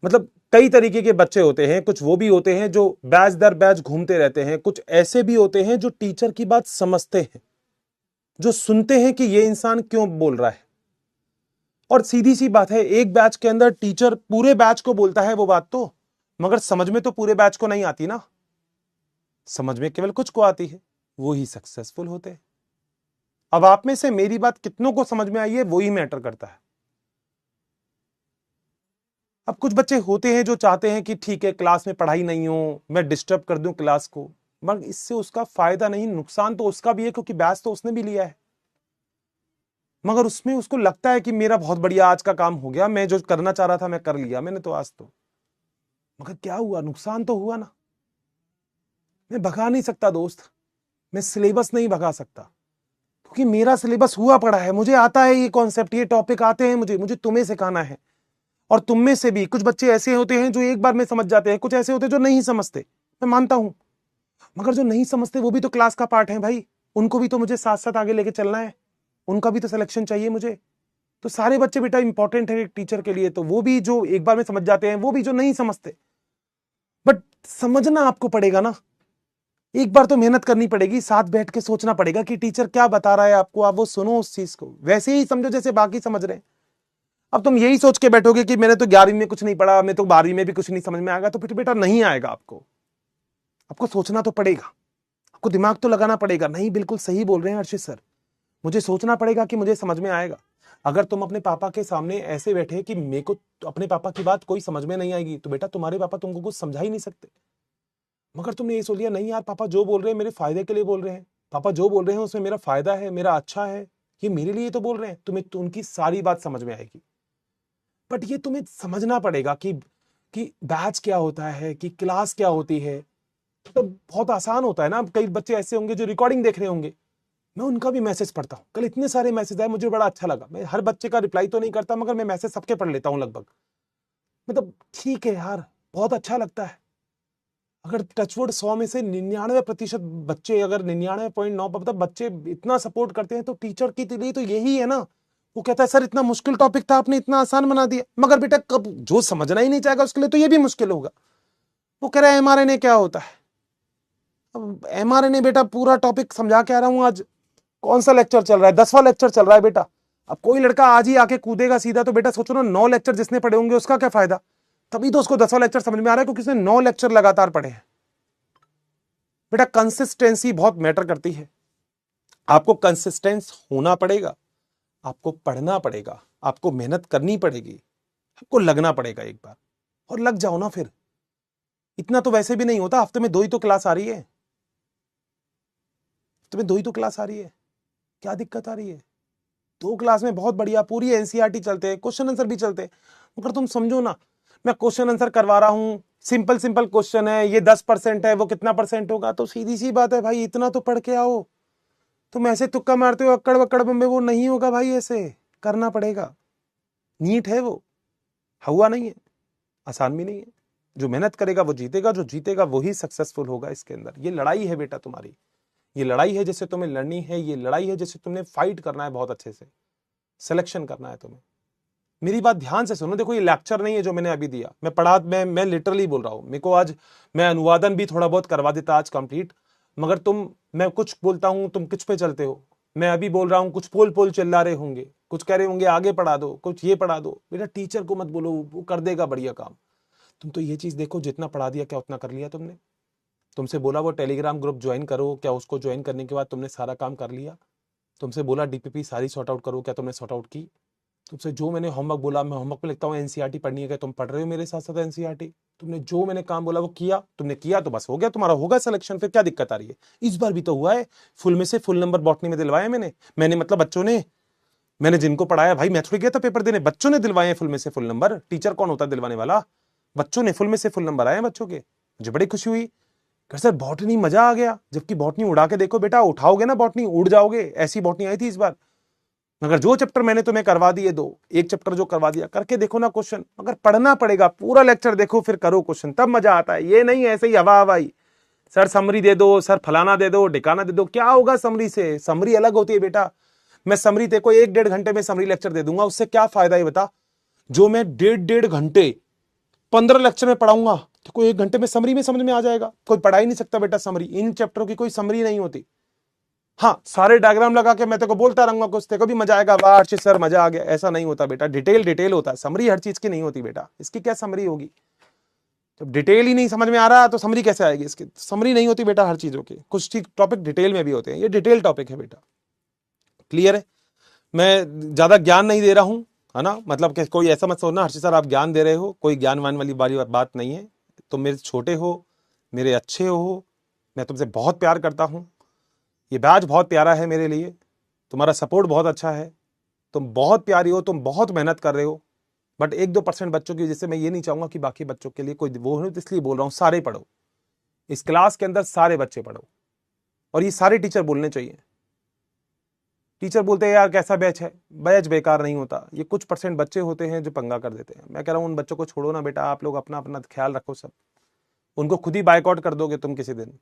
मतलब कई तरीके के बच्चे होते हैं, कुछ वो भी होते हैं जो बैच दर बैच घूमते रहते हैं, कुछ ऐसे भी होते हैं जो टीचर की बात समझते हैं, जो सुनते हैं कि ये इंसान क्यों बोल रहा है। और सीधी सी बात है, एक बैच के अंदर टीचर पूरे बैच को बोलता है वो बात तो, मगर समझ में तो पूरे बैच को नहीं आती ना, समझ में केवल कुछ को आती है, वो ही सक्सेसफुल होते हैं। अब आप में से मेरी बात कितनों को समझ में आई है वो ही मैटर करता है। अब कुछ बच्चे होते हैं जो चाहते हैं कि ठीक है क्लास में पढ़ाई नहीं हो, मैं डिस्टर्ब कर दूं क्लास को, मगर इससे उसका फायदा नहीं, नुकसान तो उसका भी है, क्योंकि बैच तो उसने भी लिया है, मगर उसमें उसको लगता है कि मेरा बहुत बढ़िया आज का काम हो गया, मैं जो करना चाह रहा था मैं कर लिया मैंने तो आज तो, मगर क्या हुआ, नुकसान तो हुआ ना। मैं भगा नहीं सकता दोस्त, मैं सिलेबस नहीं भगा सकता, क्योंकि मेरा सिलेबस हुआ पड़ा है, मुझे आता है ये कॉन्सेप्ट, ये टॉपिक आते हैं मुझे, मुझे तुम्हें सिखाना है। और तुम में से भी कुछ बच्चे ऐसे होते हैं जो एक बार में समझ जाते हैं, कुछ ऐसे होते हैं जो नहीं समझते, मैं मानता हूं, मगर जो नहीं समझते वो भी तो क्लास का पार्ट है भाई, उनको भी तो मुझे साथ साथ आगे लेके चलना है, उनका भी तो सिलेक्शन चाहिए मुझे। तो सारे बच्चे बेटा इंपॉर्टेंट है एक टीचर के लिए, तो वो भी जो एक बार में समझ जाते हैं, वो भी जो नहीं समझते, बट समझना आपको पड़ेगा ना, एक बार तो मेहनत करनी पड़ेगी, साथ बैठ के सोचना पड़ेगा कि टीचर क्या बता रहा है आपको, आप वो सुनो उस चीज को, वैसे ही समझो जैसे बाकी समझ रहे हैं। अब तुम यही सोच के बैठोगे कि मैंने तो 11वीं में कुछ नहीं पढ़ा, मैं तो 12वीं में भी कुछ नहीं समझ में आएगा, तो फिर बेटा नहीं आएगा आपको। आपको सोचना तो पड़ेगा, आपको दिमाग तो लगाना पड़ेगा। नहीं, बिल्कुल सही बोल रहे हैं अर्शित सर, मुझे सोचना पड़ेगा कि मुझे समझ में आएगा। अगर तुम अपने पापा के सामने ऐसे बैठे कि मेरे को अपने पापा की बात कोई समझ में नहीं आएगी, तो बेटा तुम्हारे पापा तुमको कुछ समझा ही नहीं सकते। मगर तुमने ये सोच लिया नहीं यार, पापा जो बोल रहे हैं मेरे फायदे के लिए बोल रहे हैं, पापा जो बोल रहे हैं उसमें मेरा फायदा है, मेरा अच्छा है, ये मेरे लिए तो बोल रहे हैं, तुम्हें तो उनकी सारी बात समझ में आएगी। बट ये तुम्हें समझना पड़ेगा कि बैच क्या होता है, कि क्लास क्या होती है। तो बहुत आसान होता है ना। कई बच्चे ऐसे होंगे जो रिकॉर्डिंग देख रहे होंगे, मैं उनका भी मैसेज पढ़ता हूँ। कल इतने सारे मैसेज आए, मुझे बड़ा अच्छा लगा। मैं हर बच्चे का रिप्लाई तो नहीं करता, मगर मैं मैसेज सबके पढ़ लेता हूँ लगभग। मतलब ठीक है यार, बहुत अच्छा लगता है। अगर टचवुड 100 में से 99% बच्चे, अगर 99.9 मतलब बच्चे इतना सपोर्ट करते हैं, तो टीचर के लिए तो यही है ना। वो कहता है सर इतना मुश्किल टॉपिक था, आपने इतना आसान बना दिया। मगर बेटा कब जो समझना ही नहीं चाहेगा उसके लिए तो ये भी मुश्किल होगा। वो कह रहा है एमआरएनए क्या होता है। अब एमआरएनए बेटा पूरा टॉपिक समझा के आ रहा हूं आज। कौन सा लेक्चर चल रहा है? 10वां लेक्चर चल रहा है बेटा। अब कोई लड़का आज ही आके कूदेगा सीधा, तो बेटा सोचो ना 9 लेक्चर जिसने पढ़े होंगे उसका क्या फायदा। तभी तो उसको 10वां लेक्चर समझ में आ रहा है, क्योंकि उसने 9 लेक्चर लगातार पढ़े हैं। बेटा कंसिस्टेंसी बहुत मैटर करती है। आपको कंसिस्टेंस होना पड़ेगा, आपको पढ़ना पड़ेगा, आपको मेहनत करनी पड़ेगी, आपको लगना पड़ेगा एक बार। और लग जाओ ना फिर। इतना तो वैसे भी नहीं होता, हफ्ते में 2 ही तो क्लास आ रही है। हफ्ते में 2 ही तो क्लास आ रही है, क्या दिक्कत आ रही है? 2 क्लास में बहुत बढ़िया पूरी एनसीईआरटी चलते हैं, क्वेश्चन आंसर भी चलते हैं। मगर तुम समझो ना, मैं क्वेश्चन आंसर करवा रहा हूं, सिंपल सिंपल क्वेश्चन है, ये 10% है, वो कितना परसेंट होगा? तो सीधी सी बात है भाई, इतना तो पढ़ के आओ। तुम ऐसे तुक्का मारते हो अक्कड़ बक्कड़ में, वो नहीं होगा भाई, ऐसे करना पड़ेगा। नीट है वो, हुआ नहीं है, आसान भी नहीं है। जो मेहनत करेगा वो जीतेगा, जो जीतेगा वही सक्सेसफुल होगा। इसके अंदर ये लड़ाई है बेटा तुम्हारी, ये लड़ाई है जिससे तुम्हें लड़नी है, ये लड़ाई है जिससे तुमने फाइट करना है, बहुत अच्छे से सिलेक्शन करना है तुम्हें। मेरी बात ध्यान से सुनो। देखो ये लेक्चर नहीं है जो मैंने अभी दिया, मैं लिटरली बोल रहा हूं। मेरे को आज, मैं अनुवादन भी थोड़ा बहुत करवा देता आज कंप्लीट, मगर मैं कुछ बोलता हूं, तुम कुछ पे चलते हो। मैं अभी बोल रहा हूं, कुछ पोल पोल चिल्ला रहे होंगे, कुछ कह रहे होंगे आगे पढ़ा दो, कुछ ये पढ़ा दो। बेटा टीचर को मत बोलो, वो कर देगा बढ़िया काम। तुम तो ये चीज देखो, जितना पढ़ा दिया क्या उतना कर लिया तुमने? तुमसे बोला वो टेलीग्राम ग्रुप ज्वाइन करो, क्या उसको ज्वाइन करने के बाद तुमने सारा काम कर लिया? तुमसे बोला डीपीपी सारी सॉर्ट आउट करो, क्या तुमने सॉर्ट आउट की? तुमसे जो मैंने होमवर्क बोला, मैं होमवर्क में लिखता हूँ एनसीईआरटी पढ़नी है, क्या तुम पढ़ रहे हो मेरे साथ साथ एनसीईआरटी? तुमने जो मैंने काम बोला वो किया, तुमने किया तो बस हो गया, तुम्हारा होगा सिलेक्शन। फिर क्या दिक्कत आ रही है? इस बार भी तो हुआ है, फुल में से फुल नंबर बॉटनी में दिलवाए मैंने मतलब बच्चों ने। मैंने जिनको पढ़ाया भाई, मैं थोड़ी गया था पेपर देने, बच्चों ने दिलवाए फुल में से फुल नंबर। टीचर कौन होता है दिलवाने वाला? बच्चों ने फुल में से फुल नंबर आए बच्चों के। मुझे बड़ी खुशी हुई। सर बॉटनी मजा आ गया, जबकि बॉटनी उड़ा के देखो बेटा, उठाओगे ना बॉटनी उड़ जाओगे, ऐसी बॉटनी आई थी इस बार। मगर जो चैप्टर मैंने तुम्हें करवा दिए, एक चैप्टर जो करवा दिया, करके देखो ना क्वेश्चन। मगर पढ़ना पड़ेगा, पूरा लेक्चर देखो फिर करो क्वेश्चन, तब मजा आता है। ये नहीं ऐसे ही हवा हवाई, सर समरी दे दो, सर फलाना दे दो, ढिकाना दे दो। क्या होगा समरी से? समरी अलग होती है बेटा। मैं समरी तेको 1-1.5 घंटे में समरी लेक्चर दे दूंगा, उससे क्या फायदा है बता? जो मैं 1.5-1.5 घंटे 15 लेक्चर में पढ़ाऊंगा, तो कोई 1 घंटे में समरी में समझ में आ जाएगा। कोई पढ़ा ही नहीं सकता बेटा समरी, इन चैप्टरों की कोई समरी नहीं होती। हाँ, सारे डायग्राम लगा के मैं तेको बोलता रहूंगा, कुछ तेको भी मजा आएगा, वाह अर्चित सर मजा आ गया, ऐसा नहीं होता बेटा। डिटेल डिटेल होता है, समरी हर चीज की नहीं होती बेटा। इसकी क्या समरी होगी? जब डिटेल ही नहीं समझ में आ रहा तो समरी कैसे आएगी? इसकी समरी नहीं होती बेटा हर चीजों की, कुछ टॉपिक डिटेल में भी होते हैं, ये डिटेल टॉपिक है बेटा। क्लियर है? मैं ज्यादा ज्ञान नहीं दे रहा हूं, है ना? मतलब कि कोई ऐसा मत सोचना हर्षित सर आप ज्ञान दे रहे हो, कोई ज्ञान वान वाली बात नहीं है। तुम मेरे छोटे हो, मेरे अच्छे हो, मैं तुमसे बहुत प्यार करता हूं। ये बैच बहुत प्यारा है मेरे लिए, तुम्हारा सपोर्ट बहुत अच्छा है, तुम बहुत प्यारी हो, तुम बहुत मेहनत कर रहे हो। बट 1-2% बच्चों की वजह से मैं ये नहीं चाहूंगा कि बाकी बच्चों के लिए कोई वो हो, इसलिए बोल रहा हूँ सारे पढ़ो, इस क्लास के अंदर सारे बच्चे पढ़ो। और ये सारे टीचर बोलने चाहिए। टीचर बोलते हैं यार कैसा बैच है, बैच बेकार नहीं होता, ये कुछ % बच्चे होते हैं जो पंगा कर देते हैं। मैं कह रहा हूं उन बच्चों को छोड़ो ना बेटा, आप लोग अपना अपना ख्याल रखो सब। उनको खुद ही बाइकआउट कर दोगे तुम किसी दिन,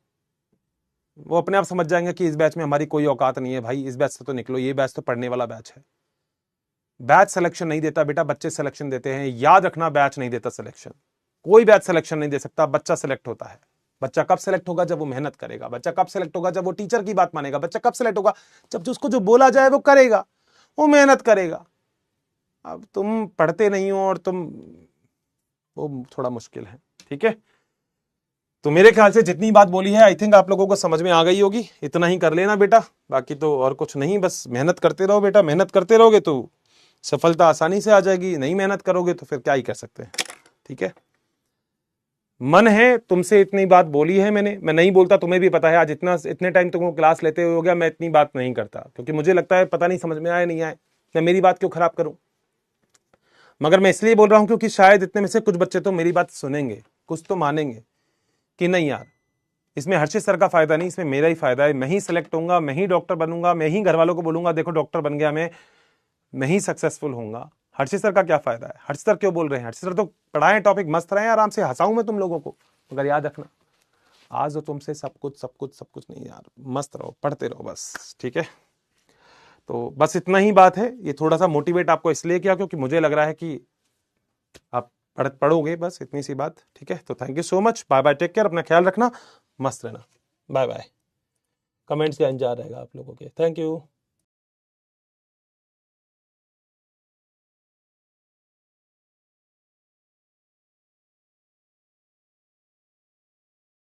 वो अपने आप समझ जाएंगे कि इस बैच में हमारी कोई औकात नहीं है भाई, इस बैच से तो निकलो, ये बैच तो पढ़ने वाला बैच है। बैच सिलेक्शन नहीं देता बेटा, बच्चे सिलेक्शन देते हैं, याद रखना। बैच नहीं देता सिलेक्शन, कोई बैच सिलेक्शन नहीं दे सकता, बच्चा सिलेक्ट होता है। बच्चा कब सेलेक्ट होगा? जब वो मेहनत करेगा। बच्चा कब सेलेक्ट होगा? जब वो टीचर की बात मानेगा। बच्चा कब सेलेक्ट होगा? जब उसको जो बोला जाए वो करेगा, वो मेहनत करेगा। अब तुम पढ़ते नहीं हो और तुम, वो थोड़ा मुश्किल है। ठीक है, तो मेरे ख्याल से जितनी बात बोली है आई थिंक आप लोगों को समझ में आ गई होगी। इतना ही कर लेना बेटा, बाकी तो और कुछ नहीं, बस मेहनत करते रहो बेटा। मेहनत करते रहोगे तो सफलता आसानी से आ जाएगी, नहीं मेहनत करोगे तो फिर क्या ही कर सकते हैं। ठीक है, मन है तुमसे इतनी बात बोली है मैंने, मैं नहीं बोलता, तुम्हें भी पता है। आज इतने टाइम तुमको क्लास लेते हुए हो गया, मैं इतनी बात नहीं करता क्योंकि मुझे लगता है पता नहीं समझ में आए नहीं आए, मैं मेरी बात क्यों खराब करूं। मगर मैं इसलिए बोल रहा हूं क्योंकि शायद इतने में से कुछ बच्चे तो मेरी बात सुनेंगे, कुछ तो मानेंगे कि नहीं यार, इसमें हर्षित सर का फायदा नहीं, इसमें मेरा ही फायदा है। मैं ही सेलेक्ट होऊंगा, मैं ही डॉक्टर बनूंगा, मैं ही घर वालों को बोलूंगा देखो डॉक्टर बन गया मैं ही सक्सेसफुल होऊंगा। हर्षित सर का क्या फायदा है? हर्षित सर क्यों बोल रहे हैं? हर्षित सर तो पढ़ाएं टॉपिक, मस्त रहे, आराम से हंसाऊं मैं तुम लोगों को। मगर याद रखना, आज तो तुमसे सब कुछ नहीं यार, मस्त रहो, पढ़ते रहो बस। ठीक है, तो बस इतना ही बात है। ये थोड़ा सा मोटिवेट आपको इसलिए किया क्योंकि मुझे लग रहा है कि आप पढ़ोगे, बस इतनी सी बात। ठीक है, तो thank you so much, bye bye, take care, अपना ख्याल रखना, मस्त रहना, बाय बाय। कमेंट्स का इंतजार रहेगा आप लोगों के। Thank you.